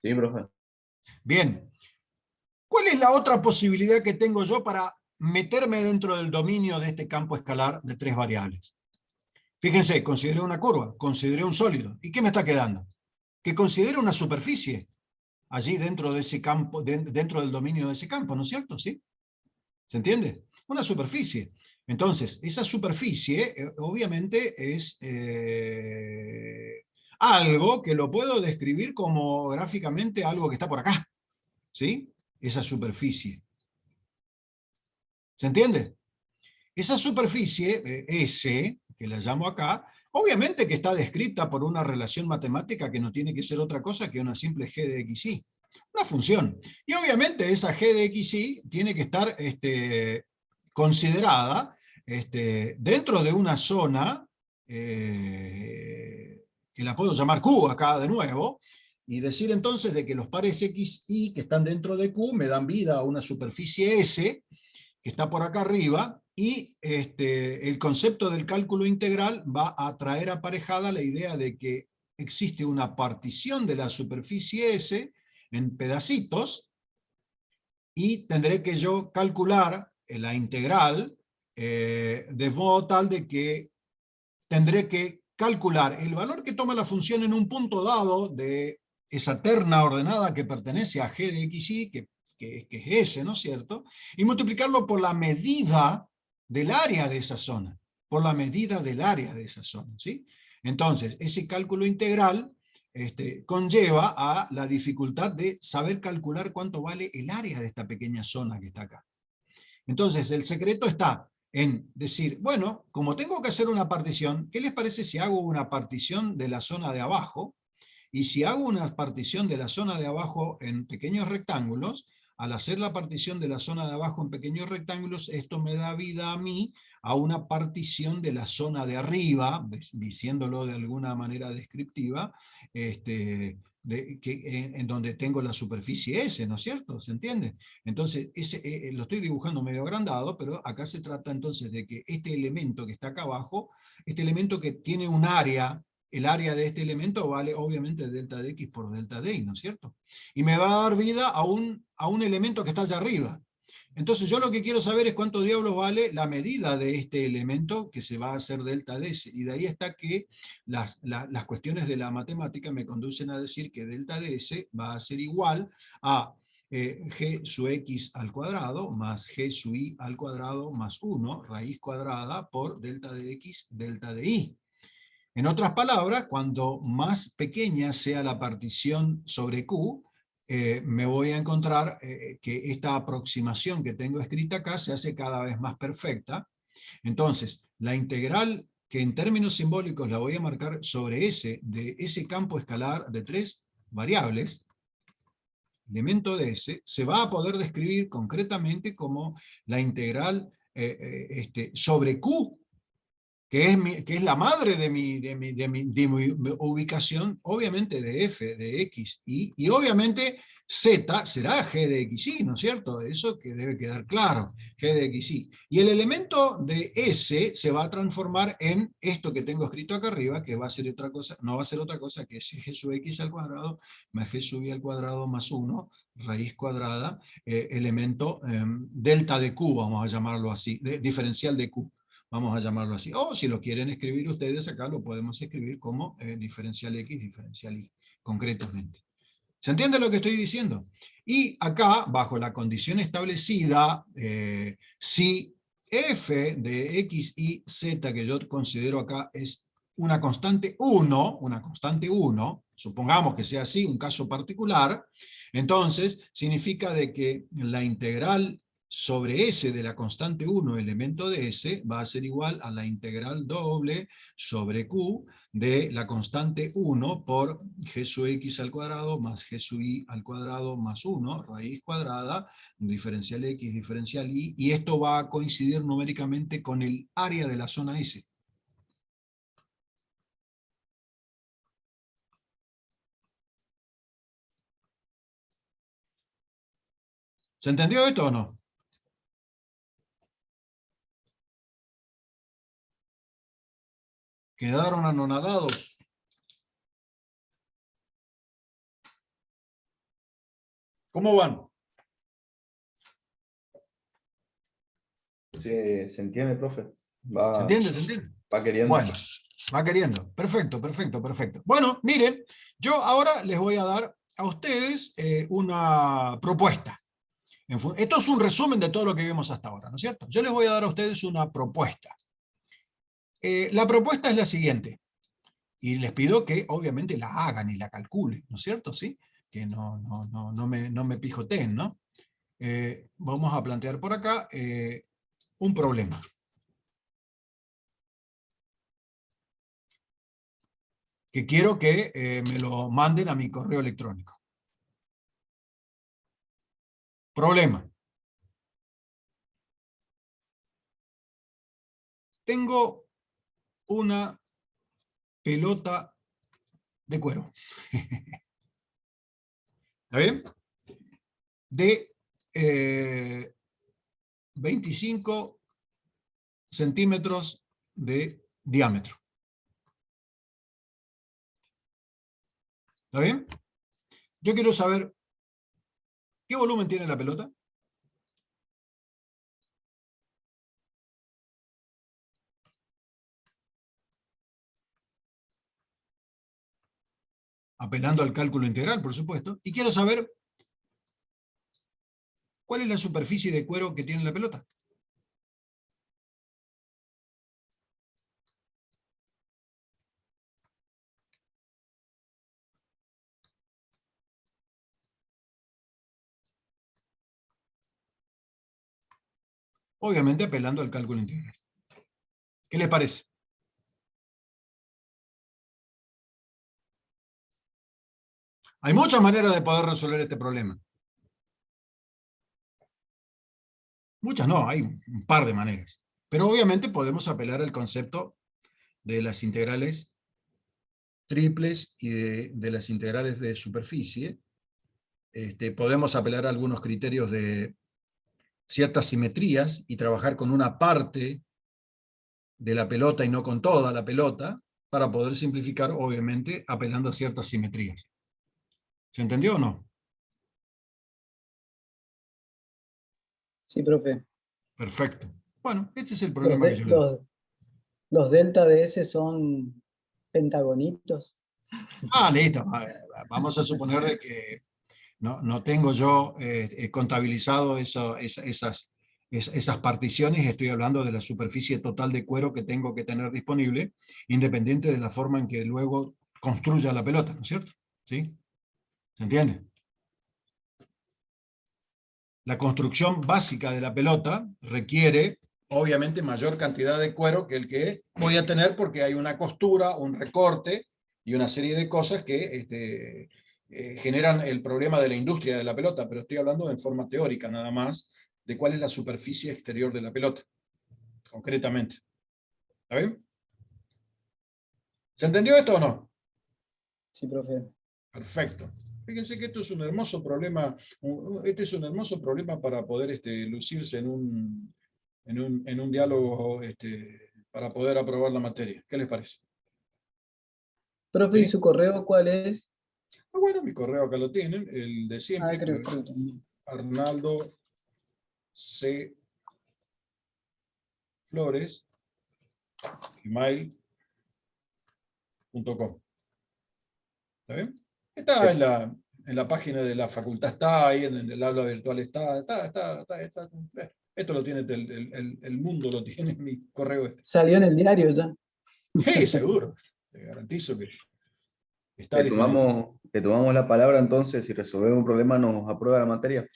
Sí, profe. Bien. ¿Cuál es la otra posibilidad que tengo yo para meterme dentro del dominio de este campo escalar de 3 variables. Fíjense, consideré una curva, consideré un sólido. ¿Y qué me está quedando? Que considero una superficie allí dentro de ese campo, dentro del dominio de ese campo, ¿no es cierto? ¿Sí? ¿Se entiende? Una superficie. Entonces, esa superficie obviamente es algo que lo puedo describir como gráficamente algo que está por acá. ¿Sí? Esa superficie. ¿Se entiende? Esa superficie, S, que la llamo acá, obviamente que está descrita por una relación matemática que no tiene que ser otra cosa que una simple g de xy. Una función. Y obviamente esa g de xy tiene que estar considerada dentro de una zona que la puedo llamar Q acá de nuevo, y decir entonces de que los pares x, y que están dentro de Q me dan vida a una superficie S, que está por acá arriba, y el concepto del cálculo integral va a traer aparejada la idea de que existe una partición de la superficie S en pedacitos, y tendré que yo calcular la integral de modo tal de que tendré que calcular el valor que toma la función en un punto dado de esa terna ordenada que pertenece a g de xy, que es S, ¿no es cierto? Y multiplicarlo por la medida del área de esa zona, por la medida del área de esa zona, ¿sí? Entonces, ese cálculo integral conlleva a la dificultad de saber calcular cuánto vale el área de esta pequeña zona que está acá. Entonces, el secreto está en decir, bueno, como tengo que hacer una partición, ¿qué les parece si hago una partición de la zona de abajo? Y si hago una partición de la zona de abajo en pequeños rectángulos, al hacer la partición de la zona de abajo en pequeños rectángulos, esto me da vida a mí a una partición de la zona de arriba, diciéndolo de alguna manera descriptiva, en donde tengo la superficie S, ¿no es cierto? ¿Se entiende? Entonces, lo estoy dibujando medio agrandado, pero acá se trata entonces de que este elemento que está acá abajo, este elemento que tiene un área, el área de este elemento vale obviamente delta de x por delta de y, ¿no es cierto? Y me va a dar vida a un elemento que está allá arriba. Entonces yo lo que quiero saber es cuánto diablos vale la medida de este elemento que se va a hacer delta de s. Y de ahí está que las cuestiones de la matemática me conducen a decir que delta de s va a ser igual a g sub x al cuadrado más g sub y al cuadrado más 1 raíz cuadrada por delta de x delta de y. En otras palabras, cuando más pequeña sea la partición sobre Q, me voy a encontrar que esta aproximación que tengo escrita acá se hace cada vez más perfecta. Entonces, la integral que en términos simbólicos la voy a marcar sobre S, de ese campo escalar de 3 variables, elemento de S, se va a poder describir concretamente como la integral sobre Q, que es la madre de mi ubicación, obviamente de f, de x, y obviamente z será g de xy, ¿no es cierto? Eso que debe quedar claro, g de xy. Y el elemento de s se va a transformar en esto que tengo escrito acá arriba, que va a ser otra cosa, no va a ser otra cosa que g sub x al cuadrado, más g sub y al cuadrado más 1, raíz cuadrada, elemento delta de q, vamos a llamarlo así, diferencial de q. Vamos a llamarlo así. O si lo quieren escribir ustedes acá, lo podemos escribir como diferencial x, diferencial y, concretamente. ¿Se entiende lo que estoy diciendo? Y acá, bajo la condición establecida, si f de x, y, z, que yo considero acá es una constante 1, supongamos que sea así, un caso particular, entonces significa de que la integral sobre S de la constante 1, elemento de S, va a ser igual a la integral doble sobre Q de la constante 1 por g sub x al cuadrado más g sub y al cuadrado más 1, raíz cuadrada, diferencial x, diferencial y esto va a coincidir numéricamente con el área de la zona S. ¿Se entendió esto o no? Quedaron anonadados. ¿Cómo van? Se entiende, profe. ¿Se entiende? ¿Se entiende? Va queriendo. Bueno, va queriendo. Perfecto, perfecto, perfecto. Bueno, miren, yo ahora les voy a dar a ustedes una propuesta. Esto es un resumen de todo lo que vimos hasta ahora, ¿no es cierto? Yo les voy a dar a ustedes una propuesta. La propuesta es la siguiente, y les pido que obviamente la hagan y la calculen, ¿no es cierto? ¿Sí? Que no me pijoteen, ¿no? Vamos a plantear por acá un problema. Que quiero que me lo manden a mi correo electrónico. Problema. Tengo una pelota de cuero. ¿Está bien? De 25 centímetros de diámetro. ¿Está bien? Yo quiero saber qué volumen tiene la pelota. Apelando al cálculo integral, por supuesto. Y quiero saber cuál es la superficie de cuero que tiene la pelota. Obviamente apelando al cálculo integral. ¿Qué les parece? Hay muchas maneras de poder resolver este problema. Muchas no, hay un par de maneras. Pero obviamente podemos apelar al concepto de las integrales triples y de las integrales de superficie. Podemos apelar a algunos criterios de ciertas simetrías y trabajar con una parte de la pelota y no con toda la pelota, para poder simplificar, obviamente, apelando a ciertas simetrías. ¿Se entendió o no? Sí, profe. Perfecto. Bueno, este es el Los, problema que de- yo le doy. los, los delta de S son pentagonitos. Listo. Vamos a suponer de que no tengo yo contabilizado esas particiones. Estoy hablando de la superficie total de cuero que tengo que tener disponible, independiente de la forma en que luego construya la pelota, ¿no es cierto? ¿Sí? ¿Se entiende? La construcción básica de la pelota requiere, obviamente, mayor cantidad de cuero que el que voy a tener, porque hay una costura, un recorte y una serie de cosas que generan el problema de la industria de la pelota, pero estoy hablando en forma teórica nada más de cuál es la superficie exterior de la pelota, concretamente. ¿Está bien? ¿Se entendió esto o no? Sí, profe. Perfecto. Fíjense que esto es un hermoso problema, este es un hermoso problema para poder lucirse en un diálogo para poder aprobar la materia. ¿Qué les parece? Profe, ¿y ¿Sí? su correo cuál es? Bueno, mi correo acá lo tienen, el de siempre, Creo que también. Arnaldo C. Flores, gmail.com. ¿Está bien? Está en la página de la facultad, está ahí en el aula virtual, está. Esto lo tiene, el mundo lo tiene en mi correo. Salió en el diario ya. Sí, seguro. Te garantizo que está disponible. Le tomamos la palabra entonces, si resolvemos un problema nos aprueba la materia.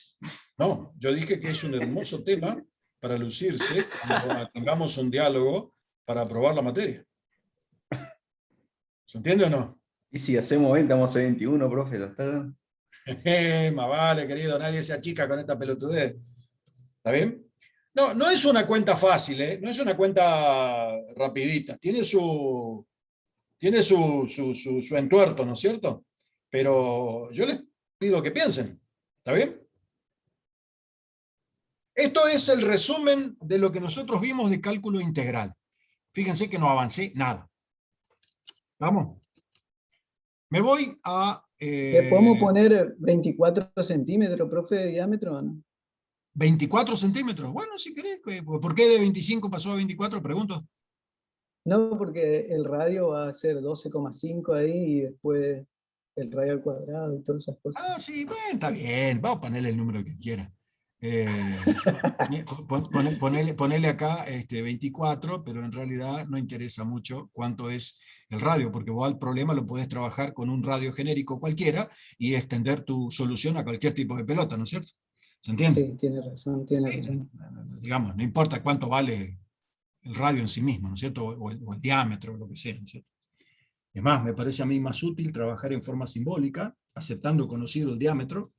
No, yo dije que es un hermoso tema para lucirse cuando tengamos un diálogo para aprobar la materia. ¿Se entiende o no? Y si hacemos 20, vamos a hacer 21, profe, ¿lo está? Más vale, querido, nadie se achica con esta pelotudez. ¿Está bien? No es una cuenta fácil, ¿eh? No es una cuenta rapidita. Tiene su entuerto, ¿no es cierto? Pero yo les pido que piensen. ¿Está bien? Esto es el resumen de lo que nosotros vimos de cálculo integral. Fíjense que no avancé nada. ¿Vamos? Me voy a... ¿Le podemos poner 24 centímetros, profe, de diámetro o no? 24 centímetros. Bueno, si querés, ¿por qué de 25 pasó a 24? Pregunto. No, porque el radio va a ser 12,5 ahí y después el radio al cuadrado y todas esas cosas. Ah, sí, bueno, está bien, vamos a ponerle el número que quiera. Ponele acá 24, pero en realidad no interesa mucho cuánto es el radio, porque vos al problema lo podés trabajar con un radio genérico cualquiera y extender tu solución a cualquier tipo de pelota, ¿no es cierto? ¿Se entiende? Sí, tiene razón, tiene Sí, razón. digamos, no importa cuánto vale el radio en sí mismo, ¿no es cierto? O el diámetro, o lo que sea, ¿no es cierto? Es más, me parece a mí más útil trabajar en forma simbólica, aceptando conocido el diámetro,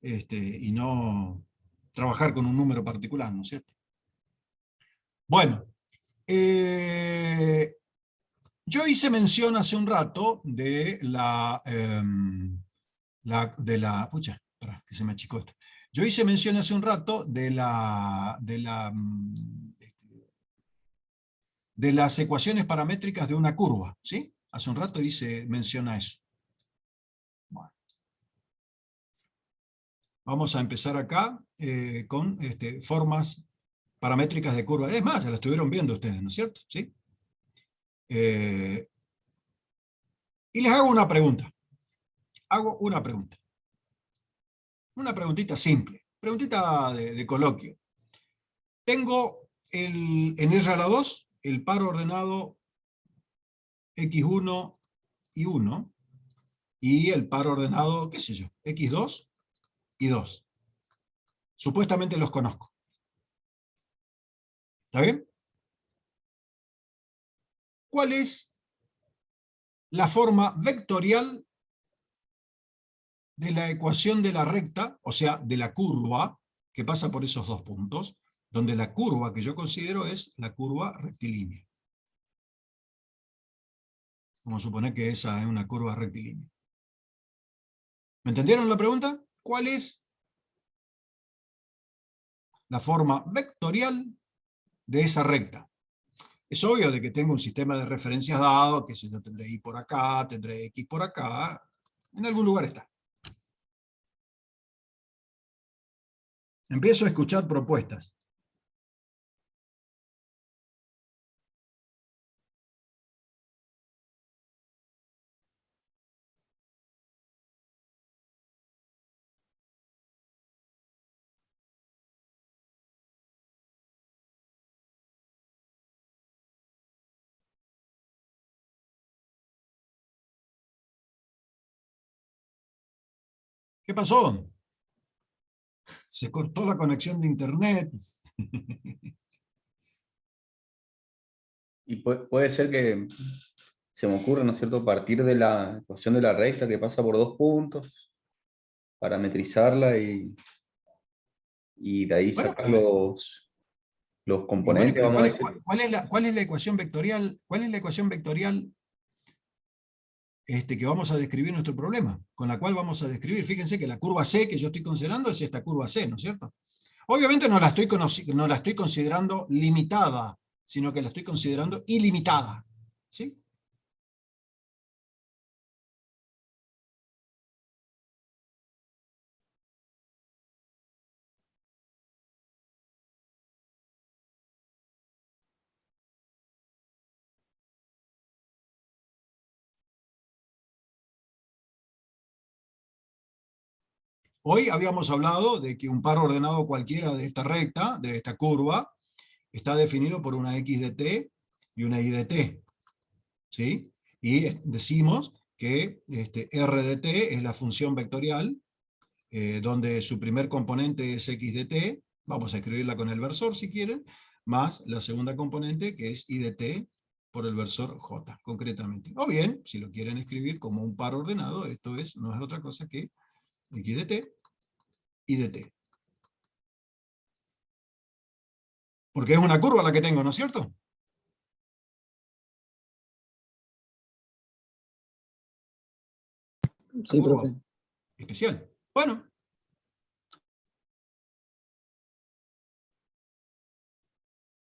y no trabajar con un número particular, ¿no es cierto? Bueno, yo hice mención hace un rato de pucha, pará, que se me achicó esto. Yo hice mención hace un rato de las ecuaciones paramétricas de una curva, ¿sí? Hace un rato hice mención a eso. Bueno. Vamos a empezar acá con formas paramétricas de curva. Es más, ya la estuvieron viendo ustedes, ¿no es cierto? ¿Sí? Y les hago una pregunta. Hago una pregunta. Una preguntita simple. Preguntita de coloquio. Tengo en R a la 2 el par ordenado x1 y 1 y el par ordenado, qué sé yo, x2 y 2. Supuestamente los conozco. ¿Está bien? ¿Cuál es la forma vectorial de la ecuación de la recta, o sea, de la curva, que pasa por esos dos puntos, donde la curva que yo considero es la curva rectilínea? Vamos a suponer que esa es una curva rectilínea. ¿Me entendieron la pregunta? ¿Cuál es la forma vectorial de esa recta? Es obvio de que tengo un sistema de referencias dado, que si yo tendré y por acá, tendré x por acá, en algún lugar está. Empiezo a escuchar propuestas. ¿Qué pasó? Se cortó la conexión de internet. Y puede ser que se me ocurre, ¿no es cierto?, partir de la ecuación de la recta que pasa por dos puntos, parametrizarla y de ahí Bueno, sacar los y bueno, componentes, pero vamos a decir. cuál es la ecuación vectorial? ¿Cuál es la ecuación vectorial que vamos a describir nuestro problema? Con la cual vamos a describir, fíjense que la curva C que yo estoy considerando es esta curva C, ¿no es cierto? Obviamente no la estoy considerando limitada, sino que la estoy considerando ilimitada, ¿sí? Hoy habíamos hablado de que un par ordenado cualquiera de esta recta, de esta curva, está definido por una x de t y una y de t, ¿sí? Y decimos que r de t es la función vectorial, donde su primer componente es x de t, vamos a escribirla con el versor si quieren, más la segunda componente que es y de t por el versor j, concretamente. O bien, si lo quieren escribir como un par ordenado, esto no es otra cosa que x de t y de t. Porque es una curva la que tengo, ¿no es cierto? Una Sí, curva profe. especial. Bueno,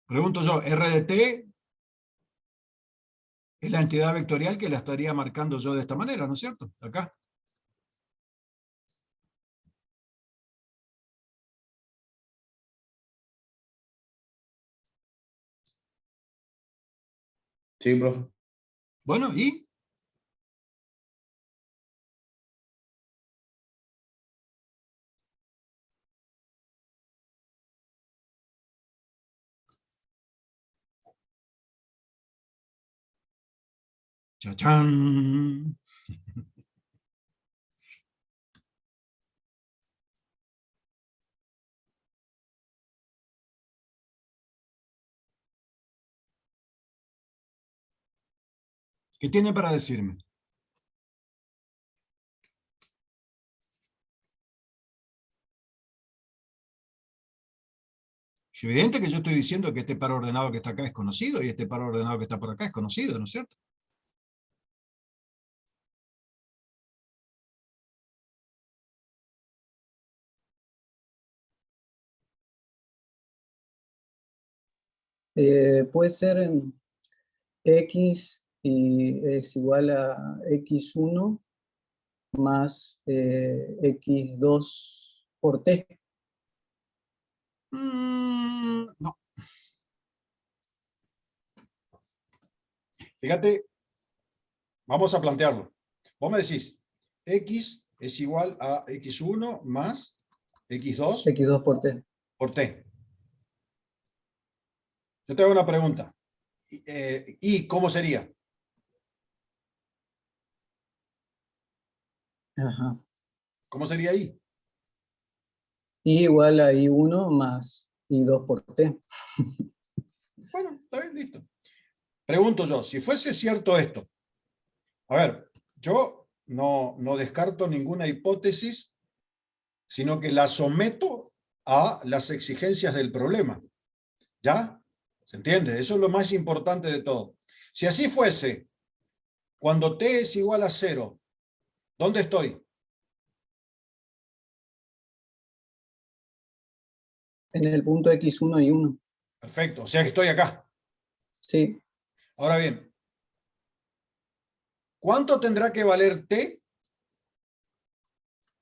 pregunto yo, R de t es la entidad vectorial que la estaría marcando yo de esta manera, ¿no es cierto? Acá. Sí, profe. Bueno, ¿y? ¡Chachán! ¿Qué tiene para decirme? Es evidente que yo estoy diciendo que este par ordenado que está acá es conocido y este par ordenado que está por acá es conocido, ¿no es cierto? Puede ser en x y es igual a x1 más x2 por t. No. Fíjate, vamos a plantearlo. Vos me decís, x es igual a x1 más x2 x2 por t. por t. Yo te hago una pregunta. ¿Y cómo sería? Ajá. ¿Cómo sería y? Y igual a i1 más i2 por t. Bueno, está bien, listo. Pregunto yo, si fuese cierto esto, a ver, yo no descarto ninguna hipótesis, sino que la someto a las exigencias del problema. ¿Ya? ¿Se entiende? Eso es lo más importante de todo. Si así fuese, cuando t es igual a 0, ¿dónde estoy? En el punto x1 y 1. Perfecto, o sea que estoy acá. Sí, Ahora bien, ¿cuánto tendrá que valer t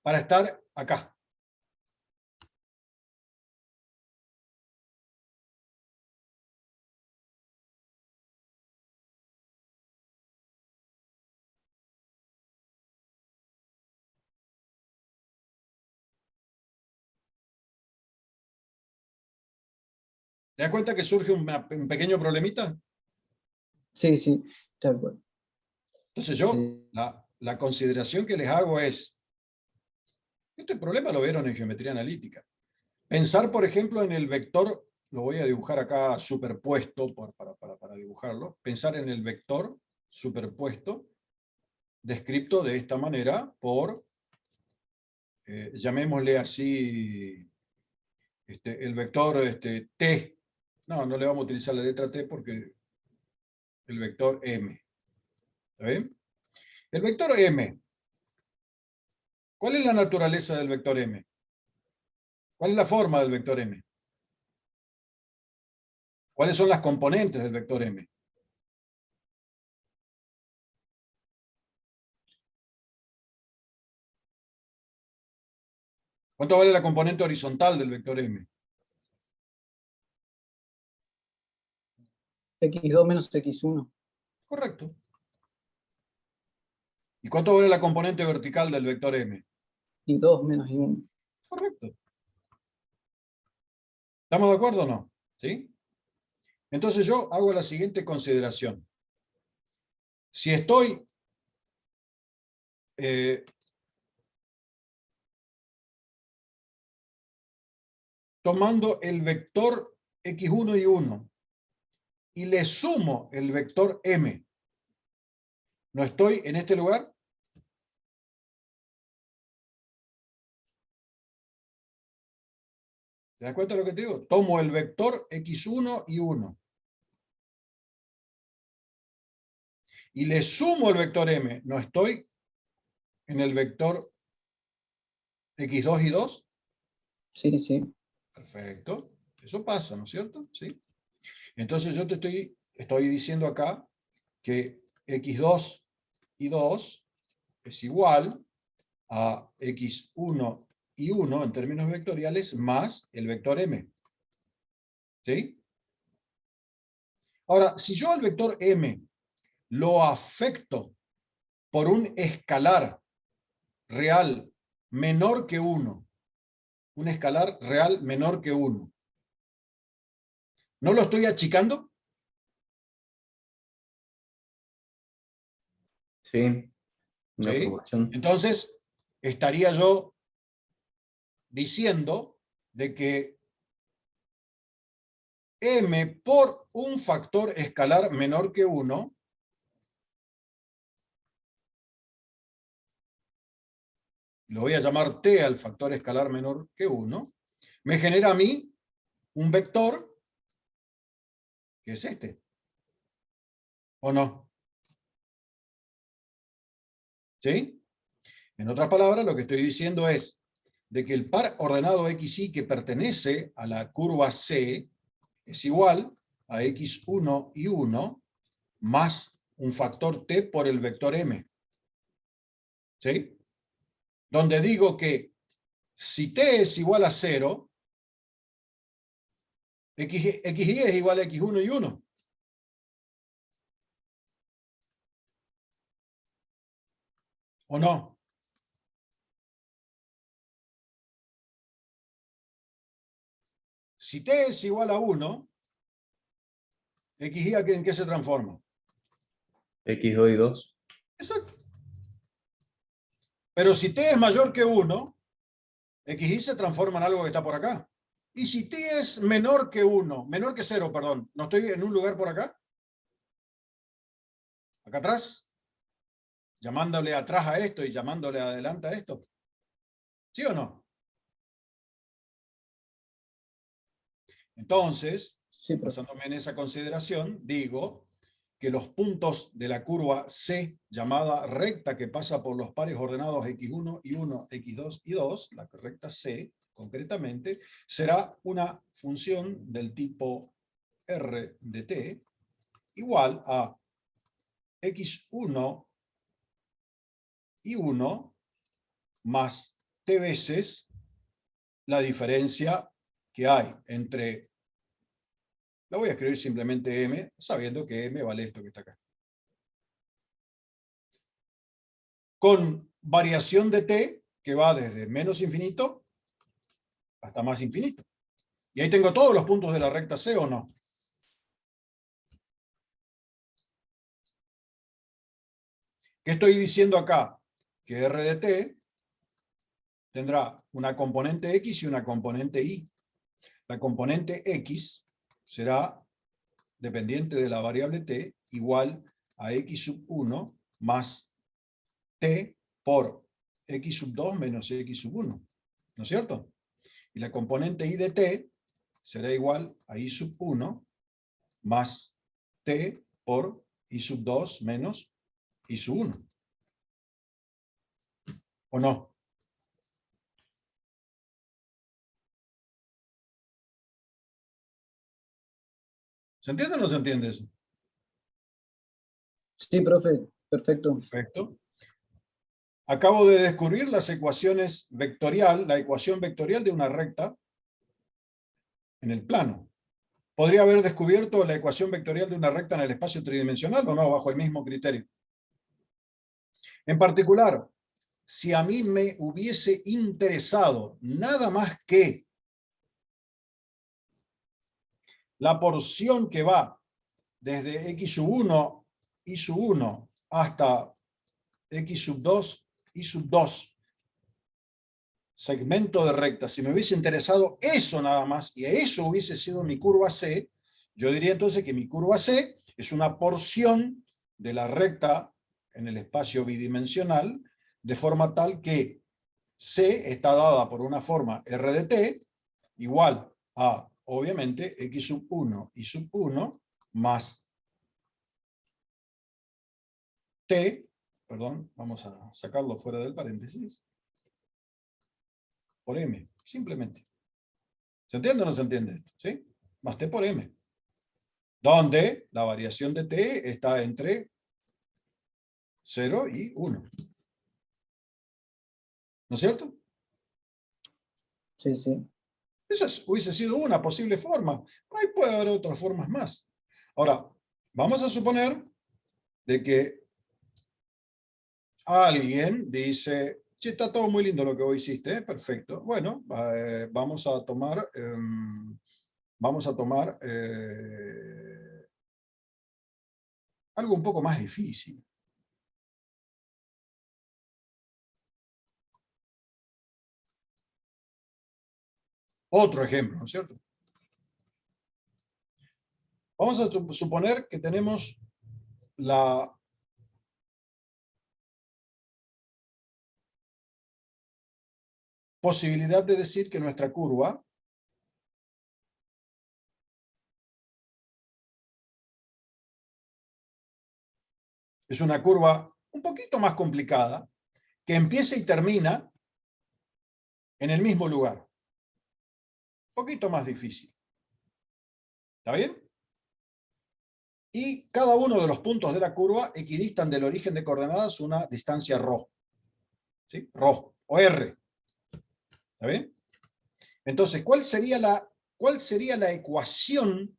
para estar acá? ¿Te das cuenta que surge un pequeño problemita? sí, sí, tal cual. Entonces yo, Eh, la consideración que les hago es, este problema lo vieron en geometría analítica. Pensar, por ejemplo, en el vector, lo voy a dibujar acá superpuesto para dibujarlo, pensar en el vector superpuesto, descrito de esta manera por, llamémosle así, el vector t. No le vamos a utilizar la letra t porque el vector m. ¿Está bien? El vector m. ¿Cuál es la naturaleza del vector m? ¿Cuál es la forma del vector m? ¿Cuáles son las componentes del vector m? ¿Cuánto vale la componente horizontal del vector m? x2 menos x1. Correcto. ¿Y cuánto vale la componente vertical del vector m? Y 2 menos i1. Correcto. ¿Estamos de acuerdo o no? ¿Sí? Entonces yo hago la siguiente consideración. Si estoy tomando el vector x1 y 1 y le sumo el vector m, ¿no estoy en este lugar? ¿Te das cuenta de lo que te digo? Tomo el vector x1 y 1 y le sumo el vector m, ¿no estoy en el vector x2 y 2? Sí, sí. Perfecto. Eso pasa, ¿no es cierto? ¿Sí? Entonces yo te estoy diciendo acá que x2 y 2 es igual a x1 y 1 en términos vectoriales más el vector m. ¿Sí? Ahora, si yo al vector m lo afecto por un escalar real menor que 1, un escalar real menor que 1, ¿no lo estoy achicando? Sí, una ¿Sí? proporción. Entonces, estaría yo diciendo de que m por un factor escalar menor que 1 lo voy a llamar t al factor escalar menor que 1, me genera a mí un vector que es este. ¿O no? ¿Sí? En otras palabras, lo que estoy diciendo es de que el par ordenado xy que pertenece a la curva C es igual a x1 y 1 más un factor t por el vector m. ¿Sí? Donde digo que si t es igual a 0, xy es igual a x1 y 1. ¿O no? Si t es igual a 1, xy ¿en qué se transforma? X2 y 2. Exacto. Pero si t es mayor que 1, xy se transforma en algo que está por acá. Y si t es menor que 1, menor que 0, perdón, ¿no estoy en un lugar por acá? ¿Acá atrás? Llamándole atrás a esto y llamándole adelante a esto. ¿Sí o no? Entonces, Sí, profe. basándome en esa consideración, digo que los puntos de la curva C, llamada recta que pasa por los pares ordenados x1 y 1, x2 y 2, la recta C, concretamente, será una función del tipo r de t igual a x1 y 1 más t veces la diferencia que hay entre, la voy a escribir simplemente m, sabiendo que m vale esto que está acá, con variación de t que va desde menos infinito hasta más infinito. Y ahí tengo todos los puntos de la recta C, ¿o no? ¿Qué estoy diciendo acá? Que r de t tendrá una componente x y una componente y. La componente x será dependiente de la variable t igual a x sub 1 más t por x sub 2 menos x sub 1. ¿No es cierto? Y la componente y de t será igual a y sub 1 más t por y sub 2 menos y sub 1. ¿O no? ¿Se entiende o no se entiende eso? Sí, profe, perfecto. Perfecto. Acabo de descubrir las ecuaciones vectorial, la ecuación vectorial de una recta en el plano. ¿Podría haber descubierto la ecuación vectorial de una recta en el espacio tridimensional o no, bajo el mismo criterio? En particular, si a mí me hubiese interesado nada más que la porción que va desde x sub 1, y sub 1 hasta x sub 2, y sub 2, segmento de recta, si me hubiese interesado eso nada más, y eso hubiese sido mi curva C, yo diría entonces que mi curva C es una porción de la recta en el espacio bidimensional, de forma tal que C está dada por una forma R de t igual a, obviamente, x sub 1 y sub 1 más t, perdón, vamos a sacarlo fuera del paréntesis, por m, simplemente. ¿Se entiende o no se entiende esto? ¿Sí? Más t por m. Donde la variación de t está entre 0 y 1. ¿No es cierto? Sí, sí. Esa hubiese sido una posible forma. Ahí puede haber otras formas más. Ahora, Vamos a suponer de que alguien dice, che, está todo muy lindo lo que vos hiciste, ¿eh? Perfecto. Bueno, vamos a tomar algo un poco más difícil. Otro ejemplo, ¿no es cierto? Vamos a suponer que tenemos la posibilidad de decir que nuestra curva es una curva un poquito más complicada, que empieza y termina en el mismo lugar. Un poquito más difícil. ¿Está bien? Y cada uno de los puntos de la curva equidistan del origen de coordenadas una distancia ρ. ¿Sí? ρ o r. ¿Está bien? Entonces, ¿cuál sería la ecuación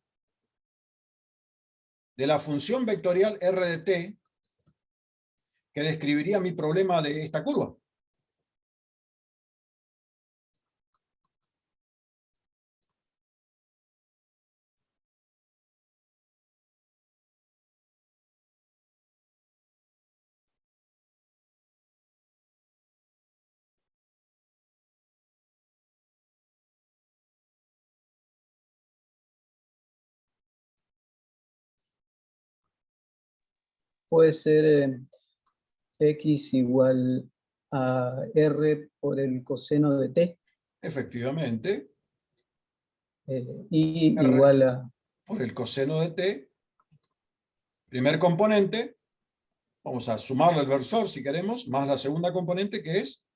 de la función vectorial r de t que describiría mi problema de esta curva? Puede ser x igual a r por el coseno de t, Efectivamente, y r igual a por el coseno de t, primer componente, vamos a sumarle al versor si queremos, más la segunda componente que es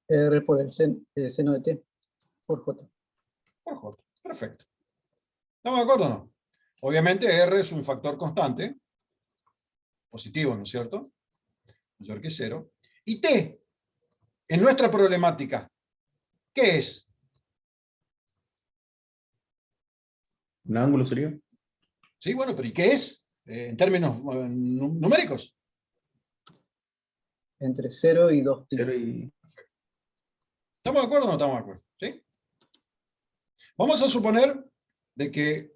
r por el seno de t por j. por j. Perfecto. ¿Estamos de acuerdo o no? Obviamente r es un factor constante, positivo, ¿no es cierto? Mayor que 0. Y t, en nuestra problemática, ¿qué es? ¿Un ángulo sería? Sí, bueno, pero ¿y qué es? En términos numéricos. Entre 0 y 2 pi. 0 y... ¿Estamos de acuerdo o no estamos de acuerdo? ¿Sí? Vamos a suponer de que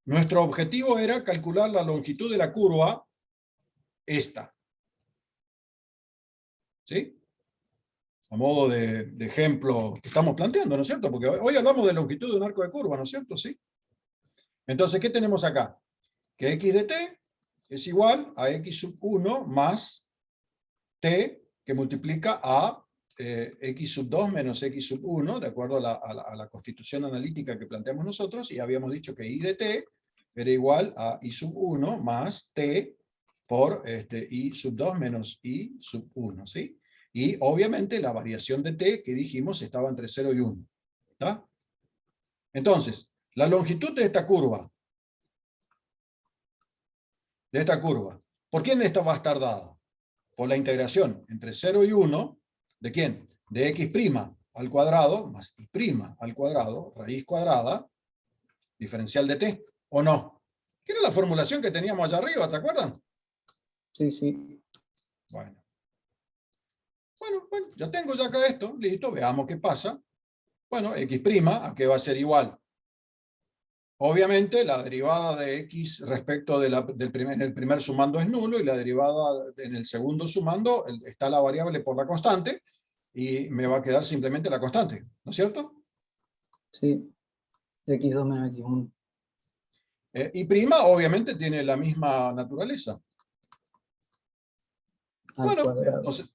nuestro objetivo era calcular la longitud de la curva esta. ¿Sí? A modo de ejemplo que estamos planteando, ¿no es cierto? Porque hoy hablamos de longitud de un arco de curva, ¿no es cierto? ¿Sí? Entonces, ¿qué tenemos acá? Que x de t es igual a x sub 1 más t que multiplica a x sub 2 menos x sub 1, de acuerdo a la constitución analítica que planteamos nosotros, y habíamos dicho que y de t era igual a y sub 1 más t por y sub 2 menos y sub 1, ¿sí? Y obviamente la variación de t que dijimos estaba entre 0 y 1. ¿Está? Entonces, la longitud de esta curva, ¿por quién esta va a estar dada? Por la integración entre 0 y 1, ¿de quién? De x' al cuadrado más y' al cuadrado, raíz cuadrada, diferencial de t, ¿o no? ¿Qué era la formulación que teníamos allá arriba, te acuerdan? Sí, sí. Bueno, ya tengo ya acá esto, listo, veamos qué pasa. Bueno, x', ¿a qué va a ser igual? Obviamente la derivada de x respecto en el primer sumando es nulo, y la derivada en el segundo sumando está la variable por la constante, y me va a quedar simplemente la constante, ¿no es cierto? Sí. x2 menos x1. Y' obviamente tiene la misma naturaleza. Al Bueno, cuadrado. entonces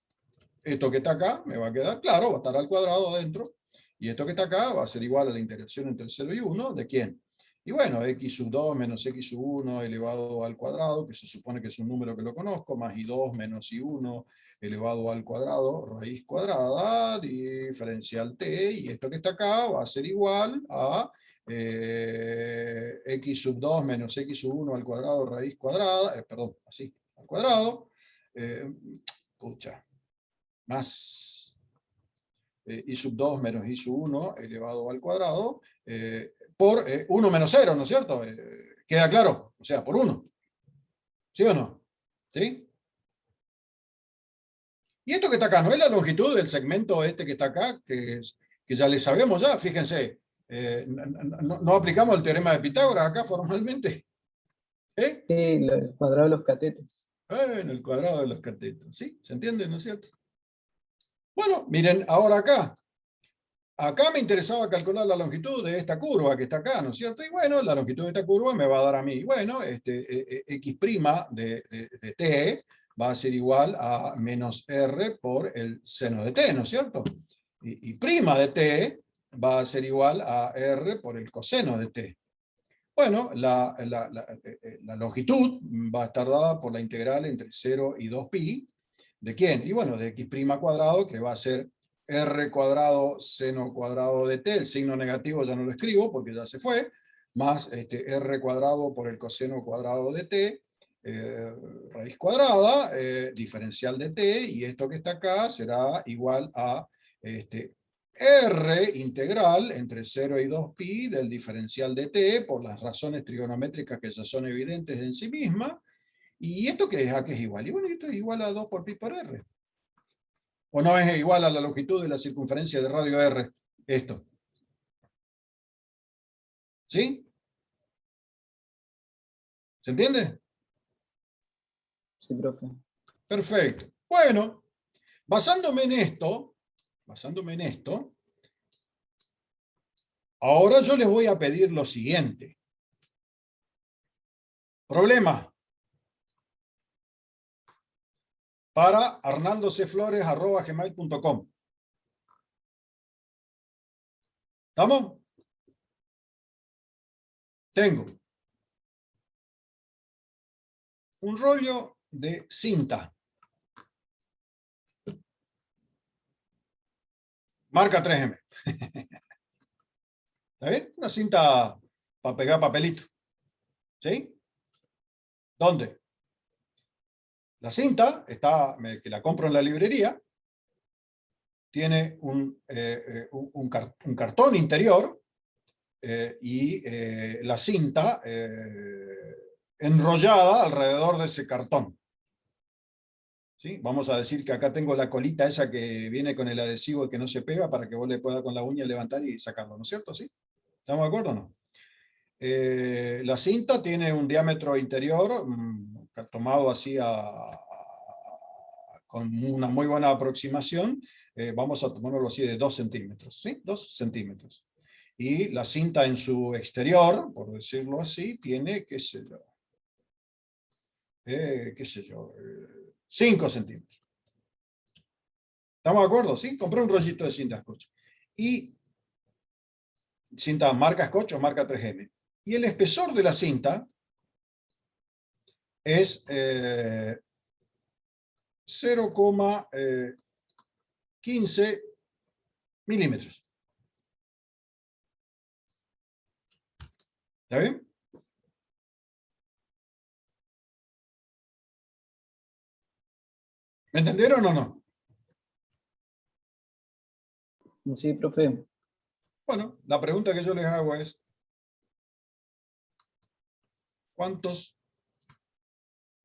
esto que está acá me va a quedar claro, va a estar al cuadrado adentro, y esto que está acá va a ser igual a la integración entre el 0 y 1, ¿de quién? Y bueno, x sub 2 menos x sub 1 elevado al cuadrado, que se supone que es un número que lo conozco, más y2 menos y1 elevado al cuadrado, raíz cuadrada, diferencial t, y esto que está acá va a ser igual a x sub 2 menos x sub 1 al cuadrado, raíz cuadrada, perdón, así, al cuadrado, más y sub 2 menos y sub 1 elevado al cuadrado, por 1 menos 0, ¿no es cierto? ¿Queda claro? O sea, por 1. ¿Sí o no? ¿Sí? Y esto que está acá, ¿no es la longitud del segmento este que está acá? Que ya le sabemos ya, fíjense. No aplicamos el teorema de Pitágoras acá formalmente. ¿Eh? Sí, el cuadrado de los catetos. En el cuadrado de los catetos. ¿Sí? ¿Se entiende, no es cierto? Bueno, miren, ahora acá. Acá me interesaba calcular la longitud de esta curva que está acá, ¿no es cierto? Y bueno, la longitud de esta curva me va a dar a mí, bueno, x' de t va a ser igual a menos r por el seno de t, ¿no es cierto? Y prima de t va a ser igual a r por el coseno de t. Bueno, la longitud va a estar dada por la integral entre 0 y 2pi. ¿De quién? Y bueno, de x' cuadrado, que va a ser r cuadrado seno cuadrado de t, el signo negativo ya no lo escribo porque ya se fue, más r cuadrado por el coseno cuadrado de t, raíz cuadrada, diferencial de t, y esto que está acá será igual a r integral entre 0 y 2pi del diferencial de t, por las razones trigonométricas que ya son evidentes en sí mismas. ¿Y esto qué es? ¿A qué es igual? Y bueno, esto es igual a 2 por pi por r. ¿O no es igual a la longitud de la circunferencia de radio r? Esto. ¿Sí? ¿Se entiende? Sí, profe. Perfecto. Bueno, basándome en esto, ahora yo les voy a pedir lo siguiente. Problema para arnaldocflores@gmail.com. ¿Estamos? Tengo un rollo de cinta. Marca 3M. ¿Está bien? Una cinta para pegar papelito. ¿Sí? ¿Dónde? La cinta, que la compro en la librería, tiene un cartón interior y la cinta enrollada alrededor de ese cartón. ¿Sí? Vamos a decir que acá tengo la colita esa que viene con el adhesivo que no se pega para que vos le puedas con la uña levantar y sacarlo, ¿no es cierto? ¿Sí? ¿Estamos de acuerdo o no? La cinta tiene un diámetro interior tomado así con una muy buena aproximación, vamos a tomarlo así de 2 centímetros, ¿sí? 2 centímetros. Y la cinta en su exterior, por decirlo así, tiene, qué sé yo, 5 centímetros. ¿Estamos de acuerdo? ¿Sí? Compré un rollito de cinta Scotch. Y cinta marca Scotch o marca 3M. Y el espesor de la cinta es 0,15 milímetros. ¿Está bien? ¿Me entendieron o no? Sí, profe. Bueno, la pregunta que yo les hago es, ¿cuántos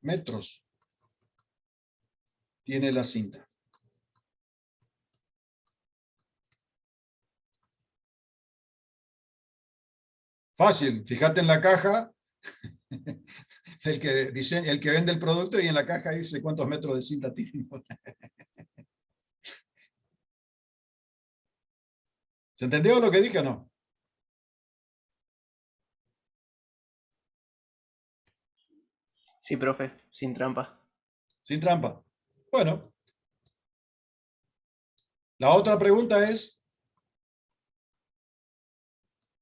metros tiene la cinta? Fácil, fíjate en la caja, el que vende el producto, y en la caja dice cuántos metros de cinta tiene. ¿Se entendió lo que dije o no? Sí, profe, sin trampa. Sin trampa. Bueno, la otra pregunta es,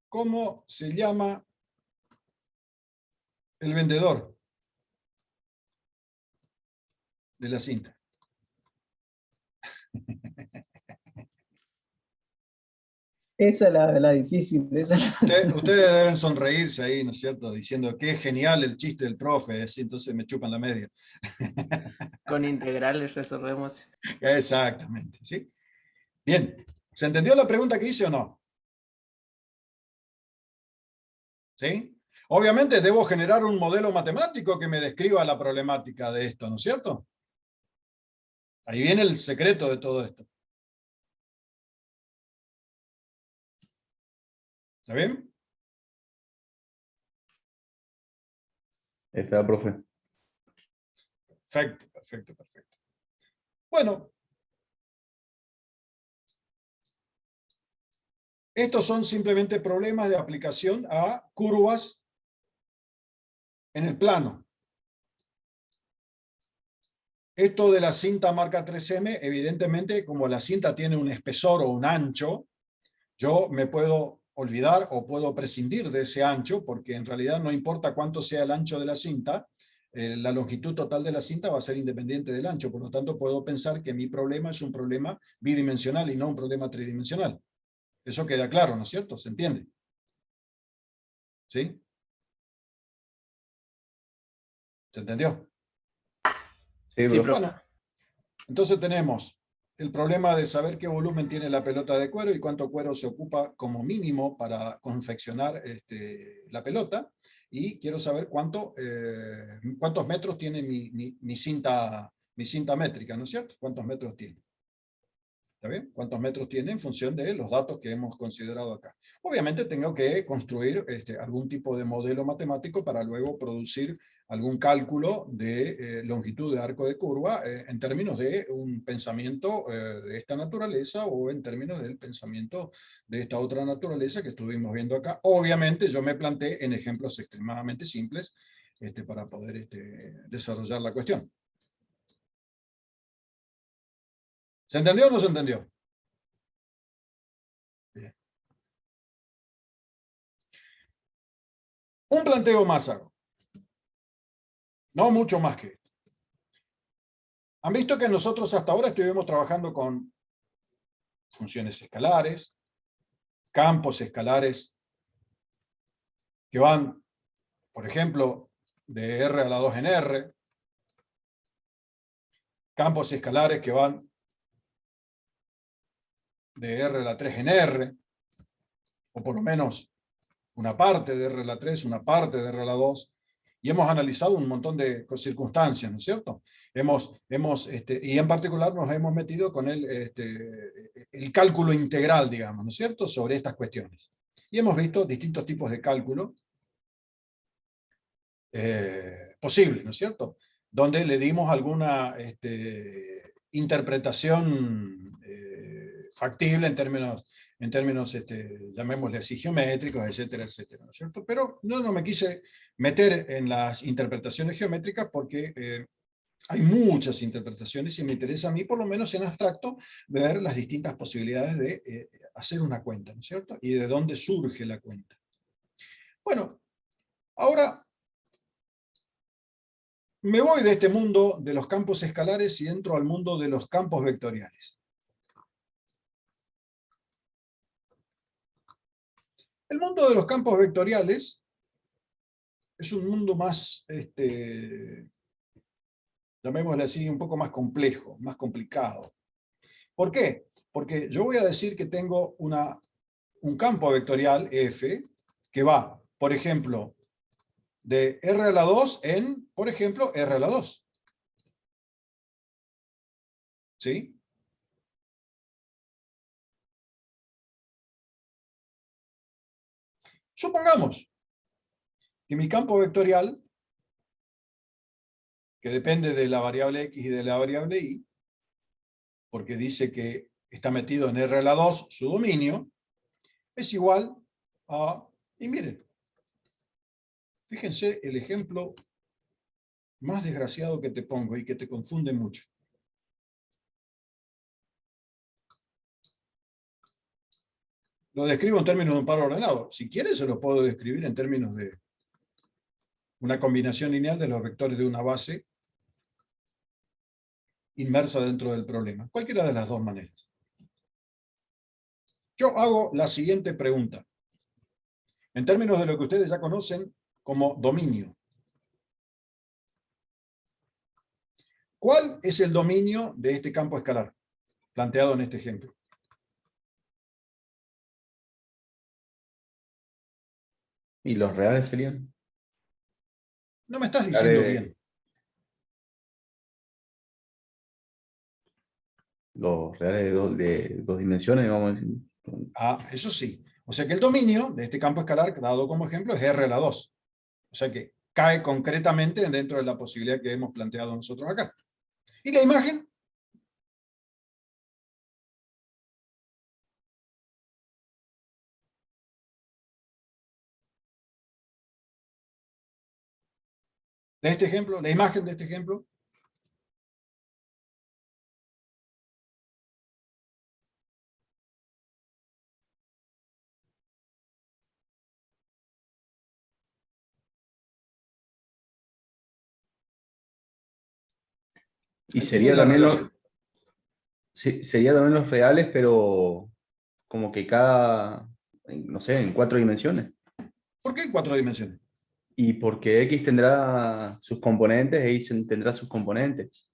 ¿cómo se llama el vendedor de la cinta? Esa es la difícil. Esa es Ustedes deben sonreírse ahí, ¿no es cierto? Diciendo que es genial el chiste del profe, así entonces me chupan la media. Con integrales resolvemos. Exactamente, ¿sí? Bien, ¿se entendió la pregunta que hice o no? ¿Sí? Obviamente debo generar un modelo matemático que me describa la problemática de esto, ¿no es cierto? Ahí viene el secreto de todo esto. ¿Está bien? Está, profe. Perfecto, perfecto, perfecto. Bueno, estos son simplemente problemas de aplicación a curvas en el plano. Esto de la cinta marca 3M, evidentemente, como la cinta tiene un espesor o un ancho, yo me puedo olvidar o puedo prescindir de ese ancho, porque en realidad no importa cuánto sea el ancho de la cinta, la longitud total de la cinta va a ser independiente del ancho, por lo tanto puedo pensar que mi problema es un problema bidimensional y no un problema tridimensional. Eso queda claro, ¿no es cierto? ¿Se entiende? ¿Sí? ¿Se entendió? Sí, Sí, profe. profe. Bueno, entonces tenemos el problema de saber qué volumen tiene la pelota de cuero y cuánto cuero se ocupa como mínimo para confeccionar la pelota. Y quiero saber cuántos metros tiene mi cinta métrica, ¿no es cierto? ¿Cuántos metros tiene? ¿Está bien? ¿Cuántos metros tiene en función de los datos que hemos considerado acá? Obviamente tengo que construir algún tipo de modelo matemático para luego producir algún cálculo de longitud de arco de curva en términos de un pensamiento de esta naturaleza o en términos del pensamiento de esta otra naturaleza que estuvimos viendo acá. Obviamente yo me planteé en ejemplos extremadamente simples para poder desarrollar la cuestión. ¿Se entendió o no se entendió? Bien. Un planteo más hago. No mucho más que esto. Han visto que nosotros hasta ahora estuvimos trabajando con funciones escalares, campos escalares que van, por ejemplo, de R a la 2 en R, campos escalares que van de R a la 3 en R, o por lo menos una parte de R a la 3, una parte de R a la 2, y hemos analizado un montón de circunstancias, ¿no es cierto? Y en particular nos hemos metido con el cálculo integral, digamos, ¿no es cierto?, sobre estas cuestiones. Y hemos visto distintos tipos de cálculo posibles, ¿no es cierto?, donde le dimos alguna interpretación factible en términos llamémosle así, geométricos, etcétera, etcétera, ¿no es cierto? Pero no me quise meter en las interpretaciones geométricas porque hay muchas interpretaciones y me interesa a mí, por lo menos en abstracto, ver las distintas posibilidades de hacer una cuenta, ¿no es cierto? Y de dónde surge la cuenta. Bueno, ahora me voy de este mundo de los campos escalares y entro al mundo de los campos vectoriales. El mundo de los campos vectoriales es un mundo más, llamémosle así, un poco más complejo, más complicado. ¿Por qué? Porque yo voy a decir que tengo un campo vectorial F que va, por ejemplo, de R a la 2 en, por ejemplo, R a la 2. ¿Sí? Supongamos que mi campo vectorial, que depende de la variable X y de la variable Y, porque dice que está metido en R a la 2, su dominio, es igual a, y miren, fíjense el ejemplo más desgraciado que te pongo y que te confunde mucho. Lo describo en términos de un par ordenado. Si quieres, se lo puedo describir en términos de una combinación lineal de los vectores de una base inmersa dentro del problema. Cualquiera de las dos maneras. Yo hago la siguiente pregunta. En términos de lo que ustedes ya conocen como dominio. ¿Cuál es el dominio de este campo escalar planteado en este ejemplo? ¿Y los reales serían? No me estás diciendo bien. Los reales de dos dimensiones, vamos a decir. Ah, eso sí. O sea que el dominio de este campo escalar, dado como ejemplo, es R a la 2. O sea que cae concretamente dentro de la posibilidad que hemos planteado nosotros acá. ¿Y la imagen? De este ejemplo, la imagen de este ejemplo. Y Ahí sería tenés la también, relación. sería también los reales, pero como que no sé, en 4 dimensiones. ¿Por qué 4 dimensiones? Y porque X tendrá sus componentes e Y tendrá sus componentes.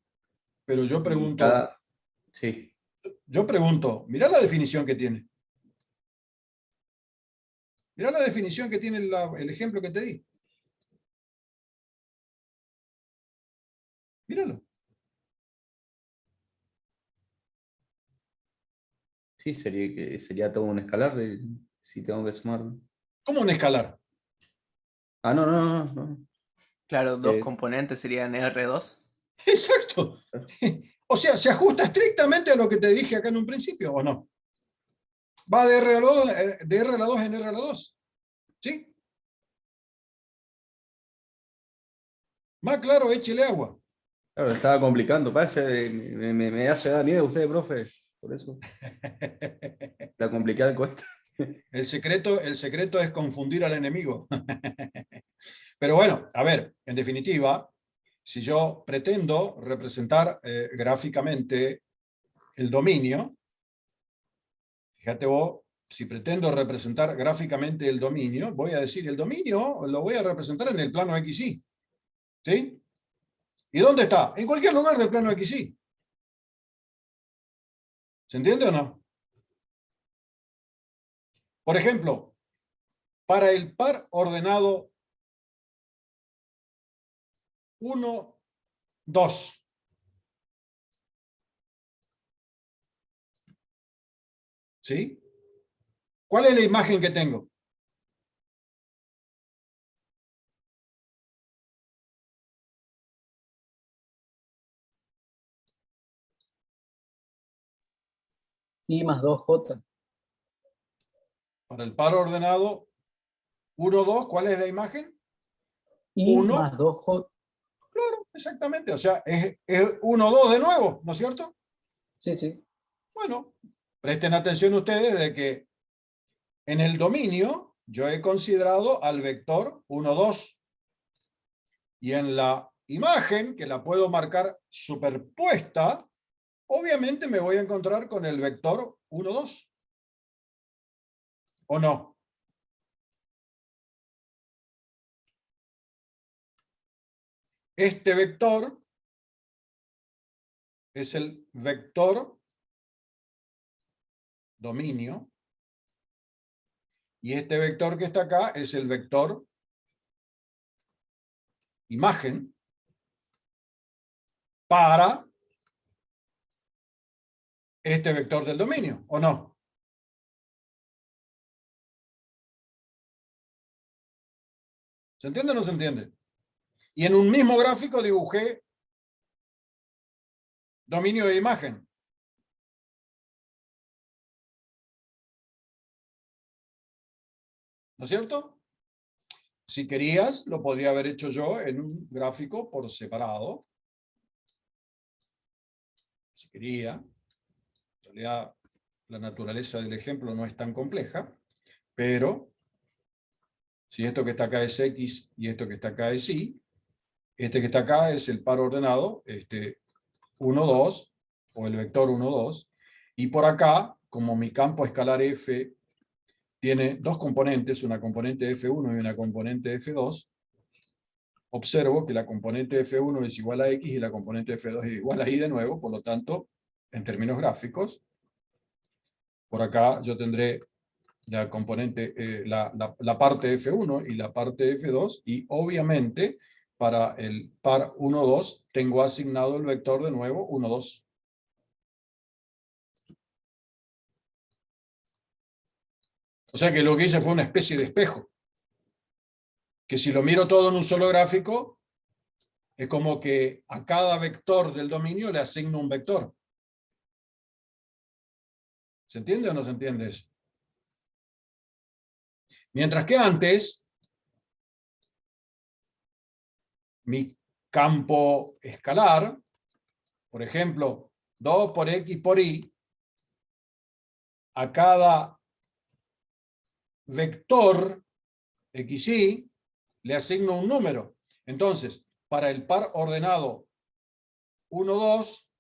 Pero Y cada, sí, yo pregunto, mirá la definición que tiene. Mirá la definición que tiene el ejemplo que te di. Míralo. sí, sería todo un escalar si tengo que sumar. ¿Cómo un escalar? Ah, no, no, no, no. Claro, dos Eh, componentes serían R2. Exacto. O sea, ¿se ajusta estrictamente a lo que te dije acá en un principio o no? Va de R a la 2, de R a la 2 en R a la 2. ¿Sí? Más claro, échele agua. claro, estaba complicando. Parece, me hace dar miedo usted, profe. Por eso. La complicada cuesta. El secreto es confundir al enemigo. Pero bueno, a ver, en definitiva, si yo pretendo representar gráficamente el dominio, fíjate vos, si pretendo representar gráficamente el dominio, voy a decir el dominio lo voy a representar en el plano XY. ¿Sí? ¿Y dónde está? En cualquier lugar del plano XY. ¿Se entiende o no? Por ejemplo, para el par ordenado 1, 2. ¿Sí? ¿Cuál es la imagen que tengo? I más 2J. Para el par ordenado 1, 2, ¿cuál es la imagen? I 1, más 2J. claro, exactamente. O sea, es 1, 2 de nuevo, ¿no es cierto? Sí, sí. Bueno, presten atención ustedes de que en el dominio yo he considerado al vector 1, 2. Y en la imagen, que la puedo marcar superpuesta, obviamente me voy a encontrar con el vector 1, 2. ¿O no? Este vector es el vector dominio. Y este vector que está acá es el vector imagen para este vector del dominio, ¿o no? ¿Se entiende o no se entiende? Y en un mismo gráfico dibujé dominio de imagen. ¿No es cierto? Si querías, lo podría haber hecho yo en un gráfico por separado. Si quería. En realidad, la naturaleza del ejemplo no es tan compleja, pero si esto que está acá es X y esto que está acá es Y, este que está acá es el par ordenado, 1, 2, o el vector 1, 2, y por acá, como mi campo escalar F tiene dos componentes, una componente F1 y una componente F2, observo que la componente F1 es igual a X y la componente F2 es igual a Y de nuevo, por lo tanto, en términos gráficos, por acá yo tendré la componente, la parte F1 y la parte F2, y obviamente para el par 1, 2 tengo asignado el vector de nuevo 1, 2. O sea que lo que hice fue una especie de espejo, que si lo miro todo en un solo gráfico, es como que a cada vector del dominio le asigno un vector. ¿Se entiende o no se entiende eso? Mientras que antes, mi campo escalar, por ejemplo, 2 por X por Y, a cada vector XY le asigno un número. Entonces, para el par ordenado 1, 2,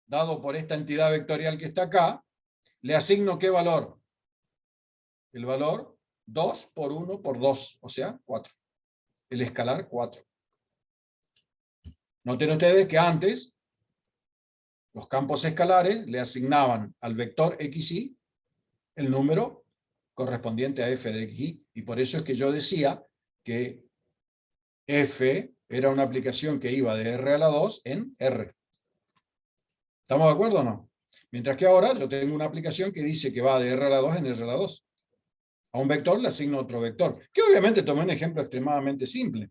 dado por esta entidad vectorial que está acá, le asigno ¿qué valor? El valor 2 por 1 por 2, o sea, 4. El escalar 4. Noten ustedes que antes los campos escalares le asignaban al vector xy el número correspondiente a f de xy, y por eso es que yo decía que f era una aplicación que iba de R a la 2 en R. ¿Estamos de acuerdo o no? Mientras que ahora yo tengo una aplicación que dice que va de R a la 2 en R a la 2. A un vector le asigno otro vector, que obviamente tomé un ejemplo extremadamente simple.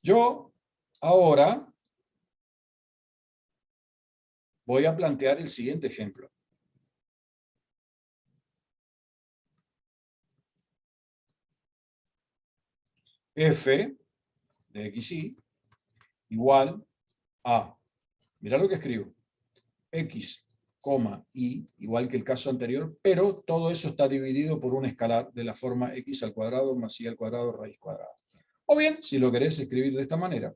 Yo ahora voy a plantear el siguiente ejemplo. F de xy igual a, mirá lo que escribo, x, y, igual que el caso anterior, pero todo eso está dividido por un escalar de la forma x al cuadrado más y al cuadrado raíz cuadrada. O bien, si lo querés escribir de esta manera,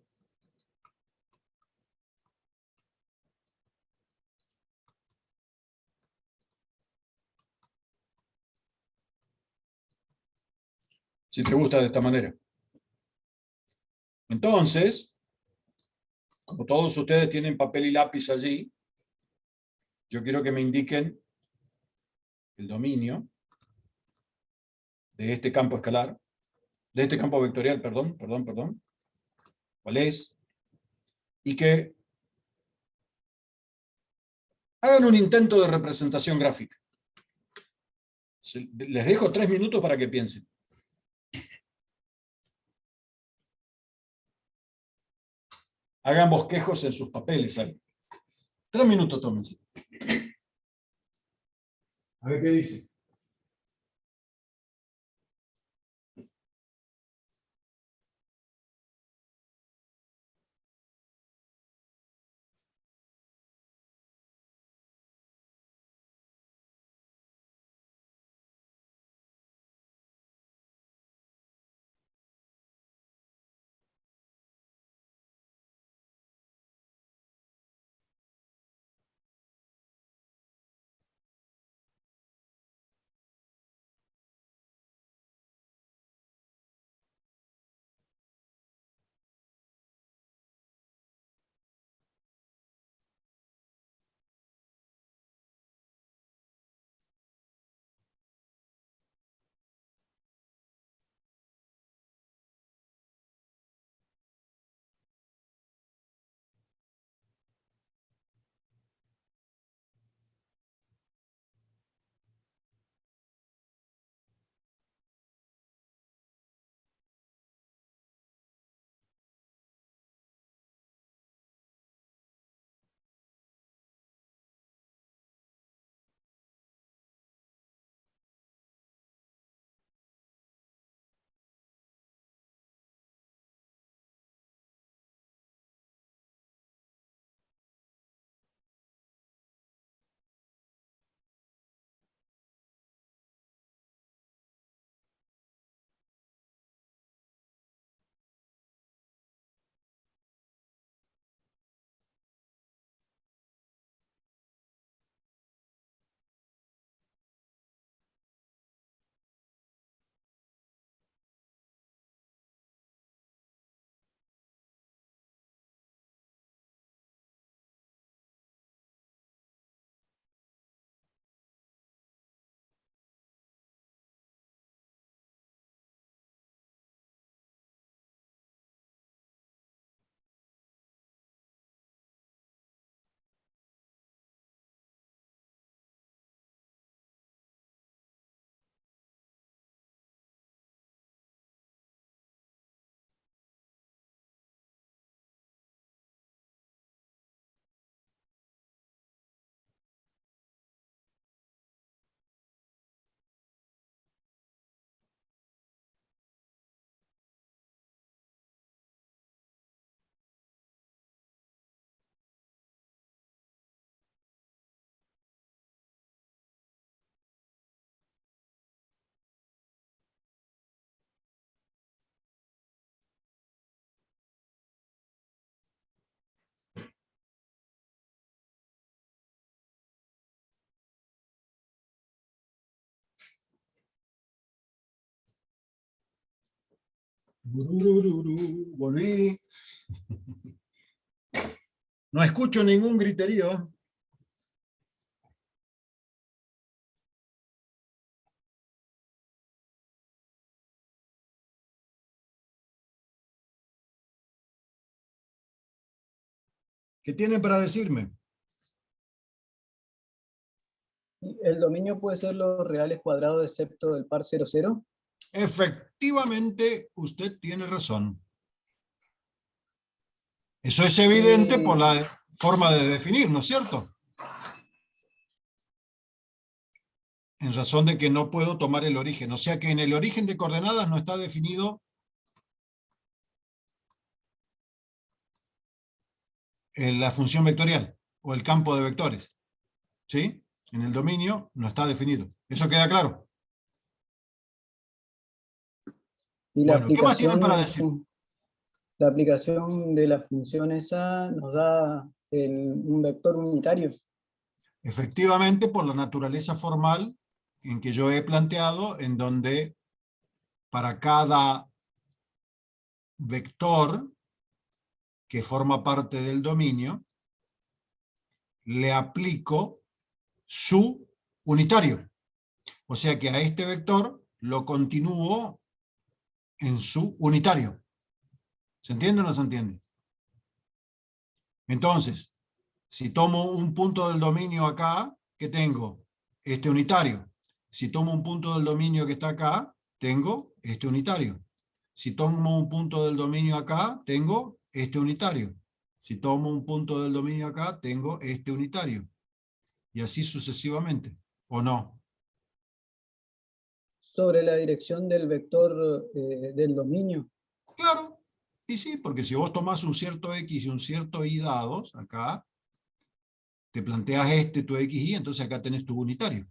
si te gusta de esta manera. Entonces, como todos ustedes tienen papel y lápiz allí, yo quiero que me indiquen el dominio de este campo escalar, de este campo vectorial, perdón, cuál es, y que hagan un intento de representación gráfica. Les dejo 3 minutos para que piensen. Hagan bosquejos en sus papeles ahí. 3 minutos, tómense. A ver qué dice. Ururururu, volví. No escucho ningún griterío. ¿Qué tienen para decirme? ¿El dominio puede ser los reales cuadrados excepto el par 00? Efectivamente, usted tiene razón. Eso es evidente por la forma de definir, ¿no es cierto? En razón de que no puedo tomar el origen. O sea que en el origen de coordenadas no está definido la función vectorial o el campo de vectores. ¿Sí? En el dominio no está definido. ¿Eso queda claro? Y Bueno, ¿qué más tienen para decir? la aplicación de la función esa nos da un vector unitario. Efectivamente, por la naturaleza formal en que yo he planteado, en donde para cada vector que forma parte del dominio, le aplico su unitario. O sea que a este vector lo continúo en su unitario. ¿Se entiende o no se entiende? Entonces, si tomo un punto del dominio acá, ¿qué tengo? Este unitario. Si tomo un punto del dominio que está acá, tengo este unitario. Si tomo un punto del dominio acá, tengo este unitario. Si tomo un punto del dominio acá, tengo este unitario. Y así sucesivamente. ¿O no? Sobre la dirección del vector del dominio. Claro. Y sí, porque si vos tomás un cierto X y un cierto Y dados, acá, te planteas tu XY, entonces acá tenés tu unitario.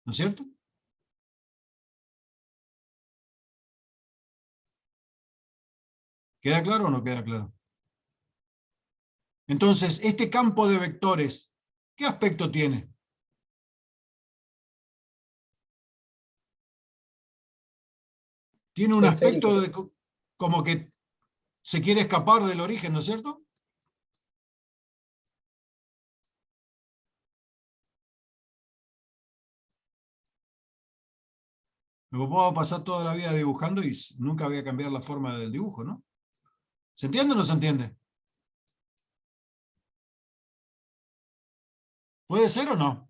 ¿No es cierto? ¿Queda claro o no queda claro? Entonces, este campo de vectores, ¿qué aspecto tiene? Tiene un Esférico. aspecto de como que se quiere escapar del origen, ¿no es cierto? Me puedo pasar toda la vida dibujando y nunca voy a cambiar la forma del dibujo, ¿no? ¿Se entiende o no se entiende? ¿Puede ser o no?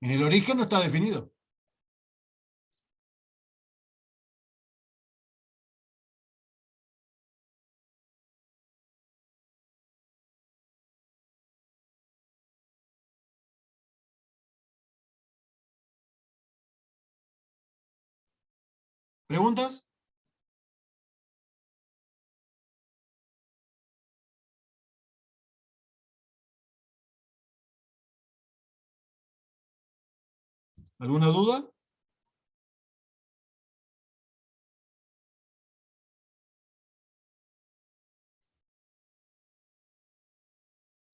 En el origen no está definido. ¿Preguntas? ¿Alguna duda?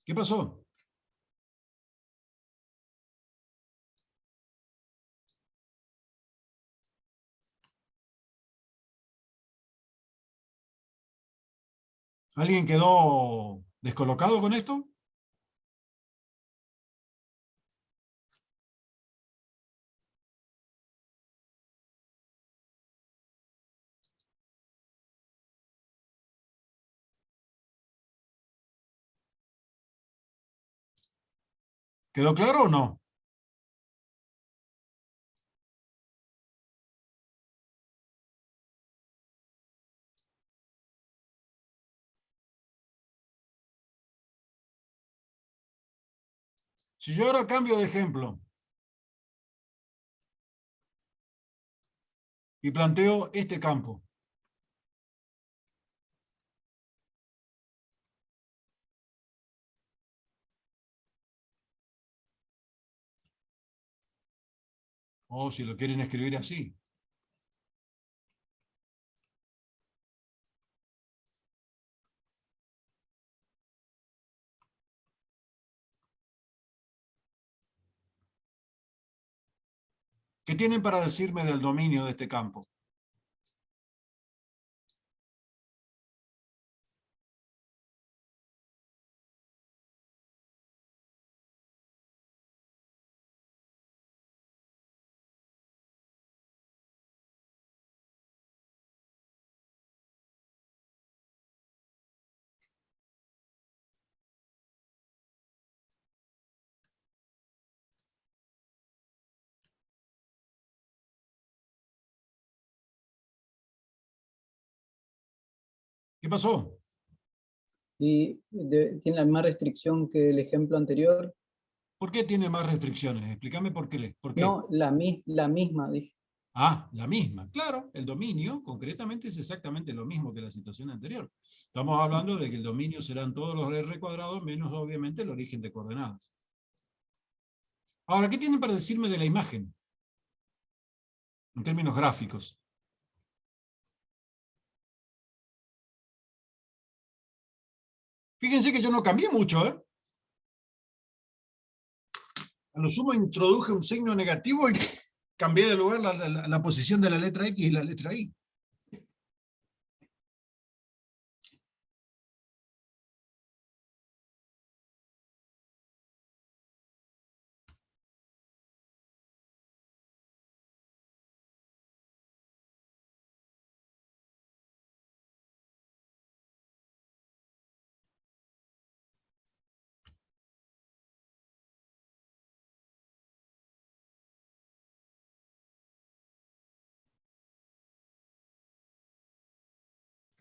¿Qué pasó? ¿Alguien quedó descolocado con esto? ¿Quedó claro o no? Si yo ahora cambio de ejemplo y planteo este campo, o si lo quieren escribir así, ¿Qué tienen para decirme del dominio de este campo? ¿Qué pasó? Y tiene la misma restricción que el ejemplo anterior. ¿Por qué tiene más restricciones? Explícame por qué. ¿Por qué? No, la misma, dije. Ah, la misma. Claro, el dominio concretamente es exactamente lo mismo que la situación anterior. Estamos hablando de que el dominio serán todos los R cuadrados menos obviamente el origen de coordenadas. Ahora, ¿qué tienen para decirme de la imagen? En términos gráficos. Fíjense que yo no cambié mucho, ¿eh? A lo sumo introduje un signo negativo y cambié de lugar la posición de la letra X y la letra Y.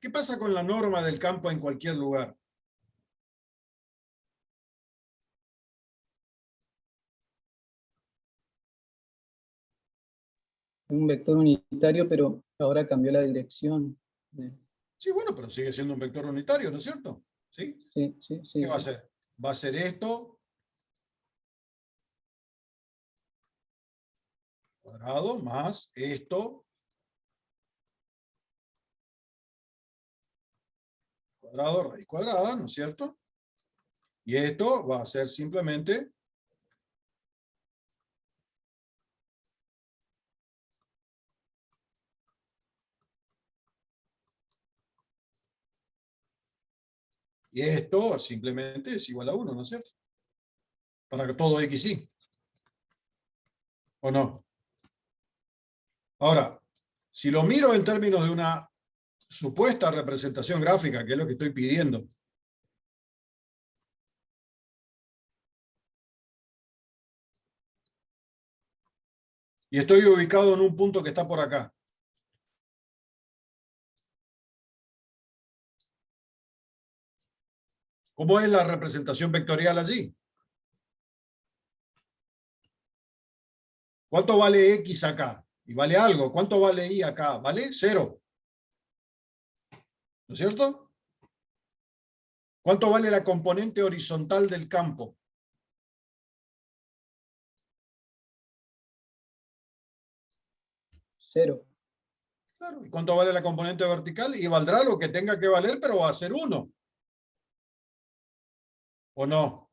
¿Qué pasa con la norma del campo en cualquier lugar? Un vector unitario, pero ahora cambió la dirección. Sí, bueno, pero sigue siendo un vector unitario, ¿no es cierto? ¿Sí? Sí, sí, sí. ¿Qué va a hacer? Va a ser esto cuadrado más esto cuadrado, raíz cuadrada, ¿no es cierto? Y esto va a ser simplemente y esto simplemente es igual a 1, ¿no es cierto? Para que todo X y. ¿O no? Ahora, si lo miro en términos de una supuesta representación gráfica, que es lo que estoy pidiendo, y estoy ubicado en un punto que está por acá, ¿cómo es la representación vectorial allí? ¿Cuánto vale X acá? Y vale algo. ¿Cuánto vale Y acá? ¿Vale? 0. ¿No es cierto? ¿Cuánto vale la componente horizontal del campo? 0. Claro. ¿Y cuánto vale la componente vertical? Y valdrá lo que tenga que valer, pero va a ser 1. ¿O no?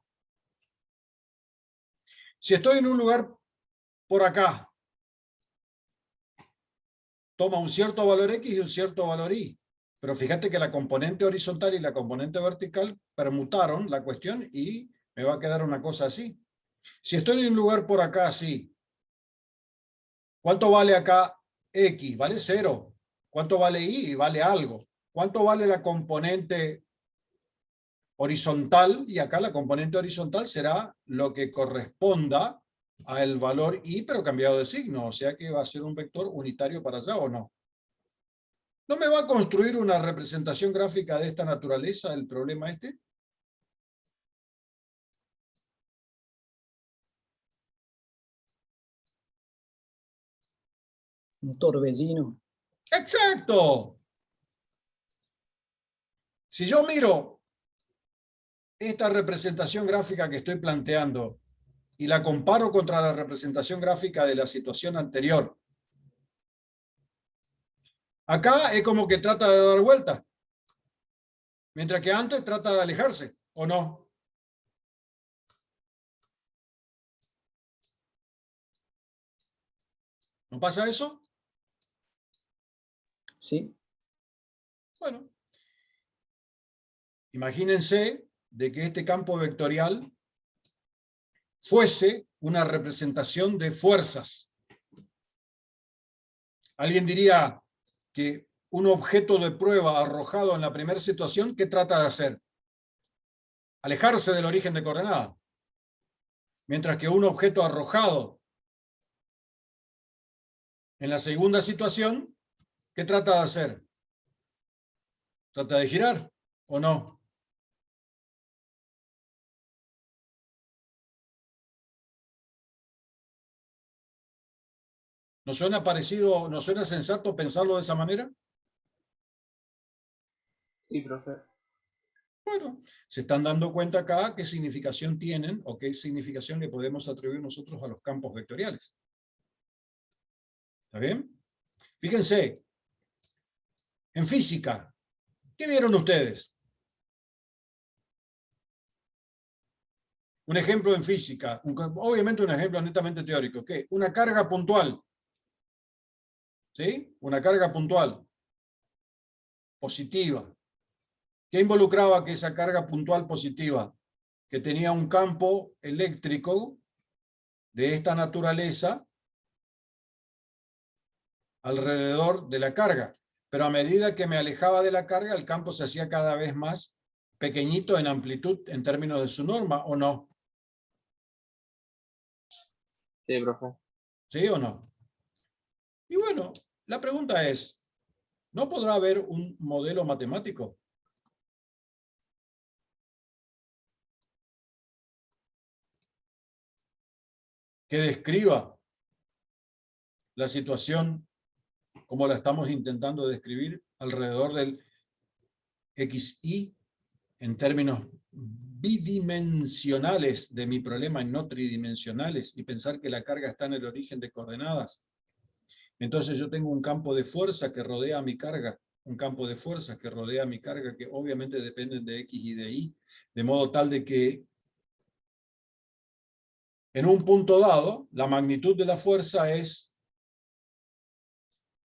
Si estoy en un lugar por acá, toma un cierto valor X y un cierto valor Y. Pero fíjate que la componente horizontal y la componente vertical permutaron la cuestión y me va a quedar una cosa así. Si estoy en un lugar por acá así, ¿cuánto vale acá X? Vale 0. ¿Cuánto vale Y? Vale algo. ¿Cuánto vale la componente horizontal? Y acá la componente horizontal será lo que corresponda al valor Y, pero cambiado de signo. O sea que va a ser un vector unitario para allá, ¿o no? ¿No me va a construir una representación gráfica de esta naturaleza del problema este? Un torbellino. ¡Exacto! Si yo miro esta representación gráfica que estoy planteando y la comparo contra la representación gráfica de la situación anterior, acá es como que trata de dar vuelta, mientras que antes trata de alejarse, ¿o no? ¿No pasa eso? Sí, Bueno, imagínense de que este campo vectorial fuese una representación de fuerzas. Alguien diría que un objeto de prueba arrojado en la primera situación, ¿qué trata de hacer? Alejarse del origen de coordenada. Mientras que un objeto arrojado en la segunda situación, ¿qué trata de hacer? ¿Trata de girar o no? ¿No suena parecido, no suena sensato pensarlo de esa manera? Sí, profe. Bueno, se están dando cuenta acá qué significación tienen o qué significación le podemos atribuir nosotros a los campos vectoriales. ¿Está bien? Fíjense, en física, ¿qué vieron ustedes? Un ejemplo en física, obviamente un ejemplo netamente teórico, ¿qué? Una carga puntual. ¿Sí? Una carga puntual, positiva. ¿Qué involucraba que esa carga puntual positiva? Que tenía un campo eléctrico de esta naturaleza alrededor de la carga. Pero a medida que me alejaba de la carga, el campo se hacía cada vez más pequeñito en amplitud en términos de su norma, ¿o no? Sí, profe. ¿Sí o no? Y bueno, la pregunta es, ¿no podrá haber un modelo matemático que describa la situación como la estamos intentando describir alrededor del XY en términos bidimensionales de mi problema y no tridimensionales, y pensar que la carga está en el origen de coordenadas? Entonces yo tengo un campo de fuerza que rodea mi carga, un campo de fuerza que rodea mi carga, que obviamente dependen de X y de Y, de modo tal de que en un punto dado, la magnitud de la fuerza es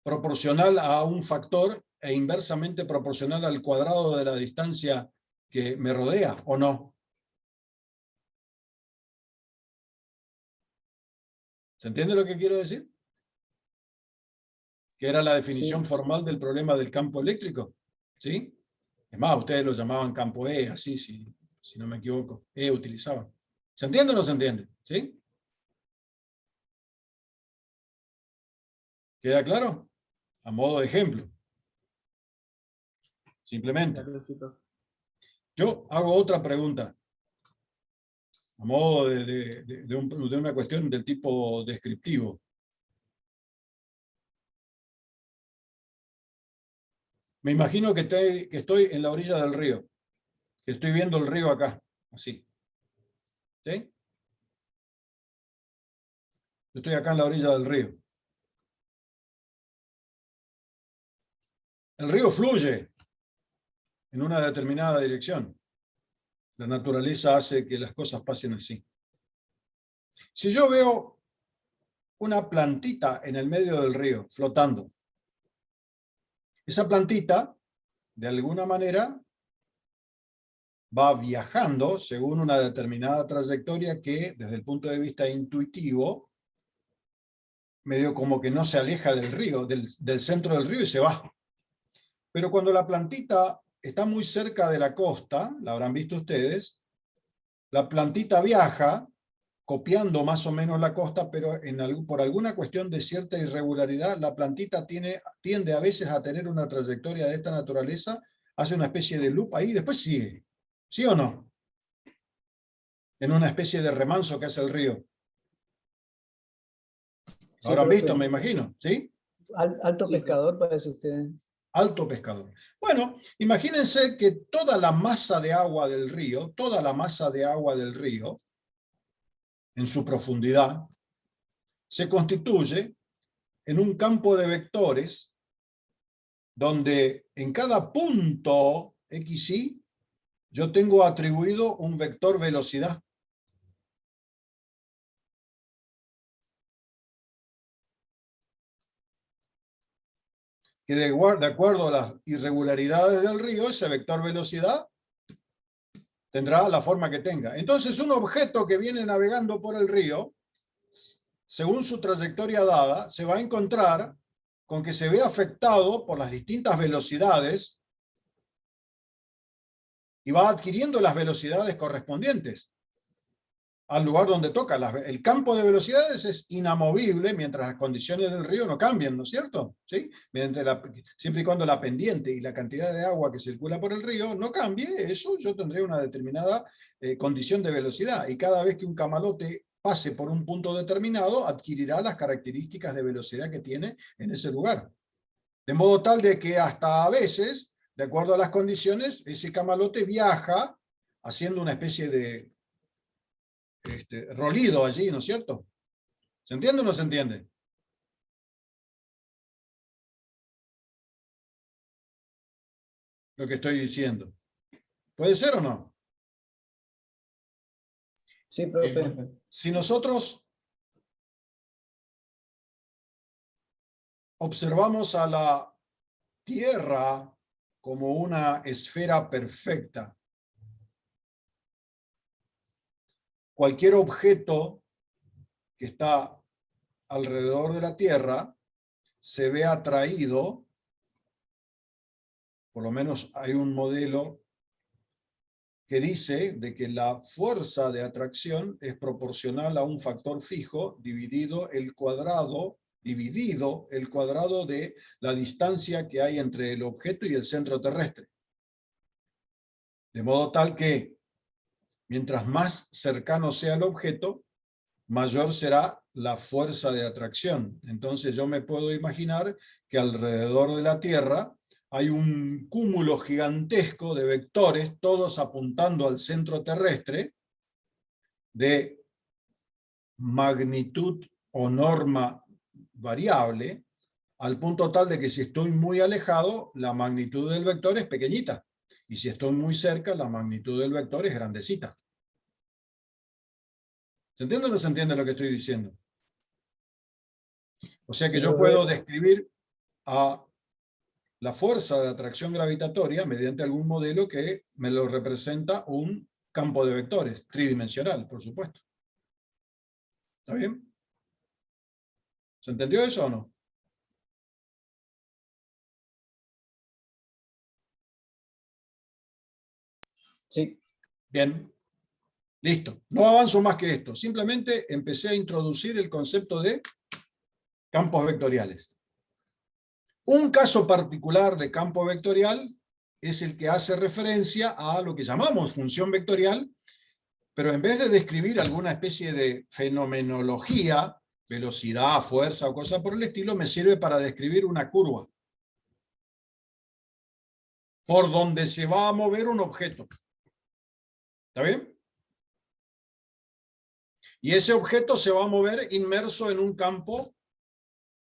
proporcional a un factor e inversamente proporcional al cuadrado de la distancia que me rodea, ¿o no? ¿Se entiende lo que quiero decir? Que era la definición sí. formal del problema del campo eléctrico, ¿sí? Es más, ustedes lo llamaban campo E, así, si no me equivoco. E utilizaban. ¿Se entiende o no se entiende? ¿Sí? ¿Queda claro? A modo de ejemplo. Simplemente. Claro, sí, profe. Yo hago otra pregunta, a modo de una cuestión del tipo descriptivo. Me imagino que estoy en la orilla del río, que estoy viendo el río acá, así. ¿Sí? Yo estoy acá en la orilla del río. El río fluye en una determinada dirección. La naturaleza hace que las cosas pasen así. Si yo veo una plantita en el medio del río flotando, esa plantita, de alguna manera, va viajando según una determinada trayectoria que, desde el punto de vista intuitivo, medio como que no se aleja del río, del centro del río, y se va. Pero cuando la plantita está muy cerca de la costa, la habrán visto ustedes, la plantita viaja copiando más o menos la costa, pero por alguna cuestión de cierta irregularidad, la plantita tiende a veces a tener una trayectoria de esta naturaleza, hace una especie de loop ahí y después sigue. ¿Sí o no? En una especie de remanso que hace el río. Lo Sí, habrán profe. visto, me imagino, ¿sí? Alto Sí, pescador parece usted. Alto pescador. Bueno, imagínense que toda la masa de agua del río, toda la masa de agua del río, en su profundidad, se constituye en un campo de vectores donde en cada punto XY yo tengo atribuido un vector velocidad. que de acuerdo a las irregularidades del río, ese vector velocidad tendrá la forma que tenga. Entonces, un objeto que viene navegando por el río, según su trayectoria dada, se va a encontrar con que se ve afectado por las distintas velocidades y va adquiriendo las velocidades correspondientes al lugar donde toca. El campo de velocidades es inamovible mientras las condiciones del río no cambien, ¿no es cierto? ¿Sí? Siempre y cuando la pendiente y la cantidad de agua que circula por el río no cambie, eso yo tendré una determinada condición de velocidad. Y cada vez que un camalote pase por un punto determinado, adquirirá las características de velocidad que tiene en ese lugar. De modo tal de que hasta a veces, de acuerdo a las condiciones, ese camalote viaja haciendo una especie de rolido allí, ¿no es cierto? ¿Se entiende o no se entiende? Lo que estoy diciendo. ¿Puede ser o no? Sí, profe. Si nosotros observamos a la Tierra como una esfera perfecta, cualquier objeto que está alrededor de la Tierra se ve atraído, por lo menos hay un modelo que dice de que la fuerza de atracción es proporcional a un factor fijo dividido el cuadrado de la distancia que hay entre el objeto y el centro terrestre. De modo tal que mientras más cercano sea el objeto, mayor será la fuerza de atracción. Entonces yo me puedo imaginar que alrededor de la Tierra hay un cúmulo gigantesco de vectores, todos apuntando al centro terrestre, de magnitud o norma variable, al punto tal de que si estoy muy alejado, la magnitud del vector es pequeñita, y si estoy muy cerca, la magnitud del vector es grandecita. ¿Se entiende o no se entiende lo que estoy diciendo? O sea que yo puedo describir a la fuerza de atracción gravitatoria mediante algún modelo que me lo representa un campo de vectores, tridimensional, por supuesto. ¿Está bien? ¿Se entendió eso o no? Sí. Bien. Listo. No avanzo más que esto. Simplemente empecé a introducir el concepto de campos vectoriales. Un caso particular de campo vectorial es el que hace referencia a lo que llamamos función vectorial, pero en vez de describir alguna especie de fenomenología, velocidad, fuerza o cosa por el estilo, me sirve para describir una curva por donde se va a mover un objeto. ¿Está bien? Y ese objeto se va a mover inmerso en un campo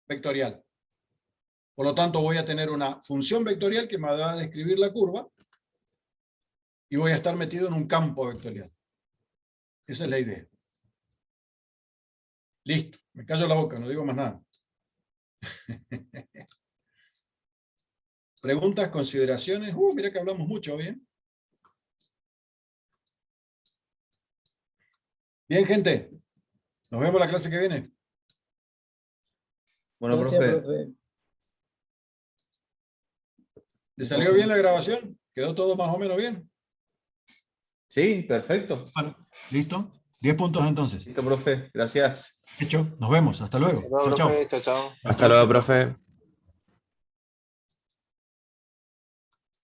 vectorial. Por lo tanto, voy a tener una función vectorial que me va a describir la curva y voy a estar metido en un campo vectorial. Esa es la idea. Listo, me callo la boca, no digo más nada. ¿Preguntas, consideraciones? Mira que hablamos mucho hoy, ¿eh? Bien, gente. Nos vemos la clase que viene. Bueno, Gracias, profe. profe. ¿Te salió bien la grabación? ¿Quedó todo más o menos bien? Sí, perfecto. Bueno, ¿listo? 10 puntos entonces. Listo, profe. Gracias. Hecho. Nos vemos. Hasta luego. Hasta luego, Chao, chao. profe. Chao, chao. Hasta luego, profe.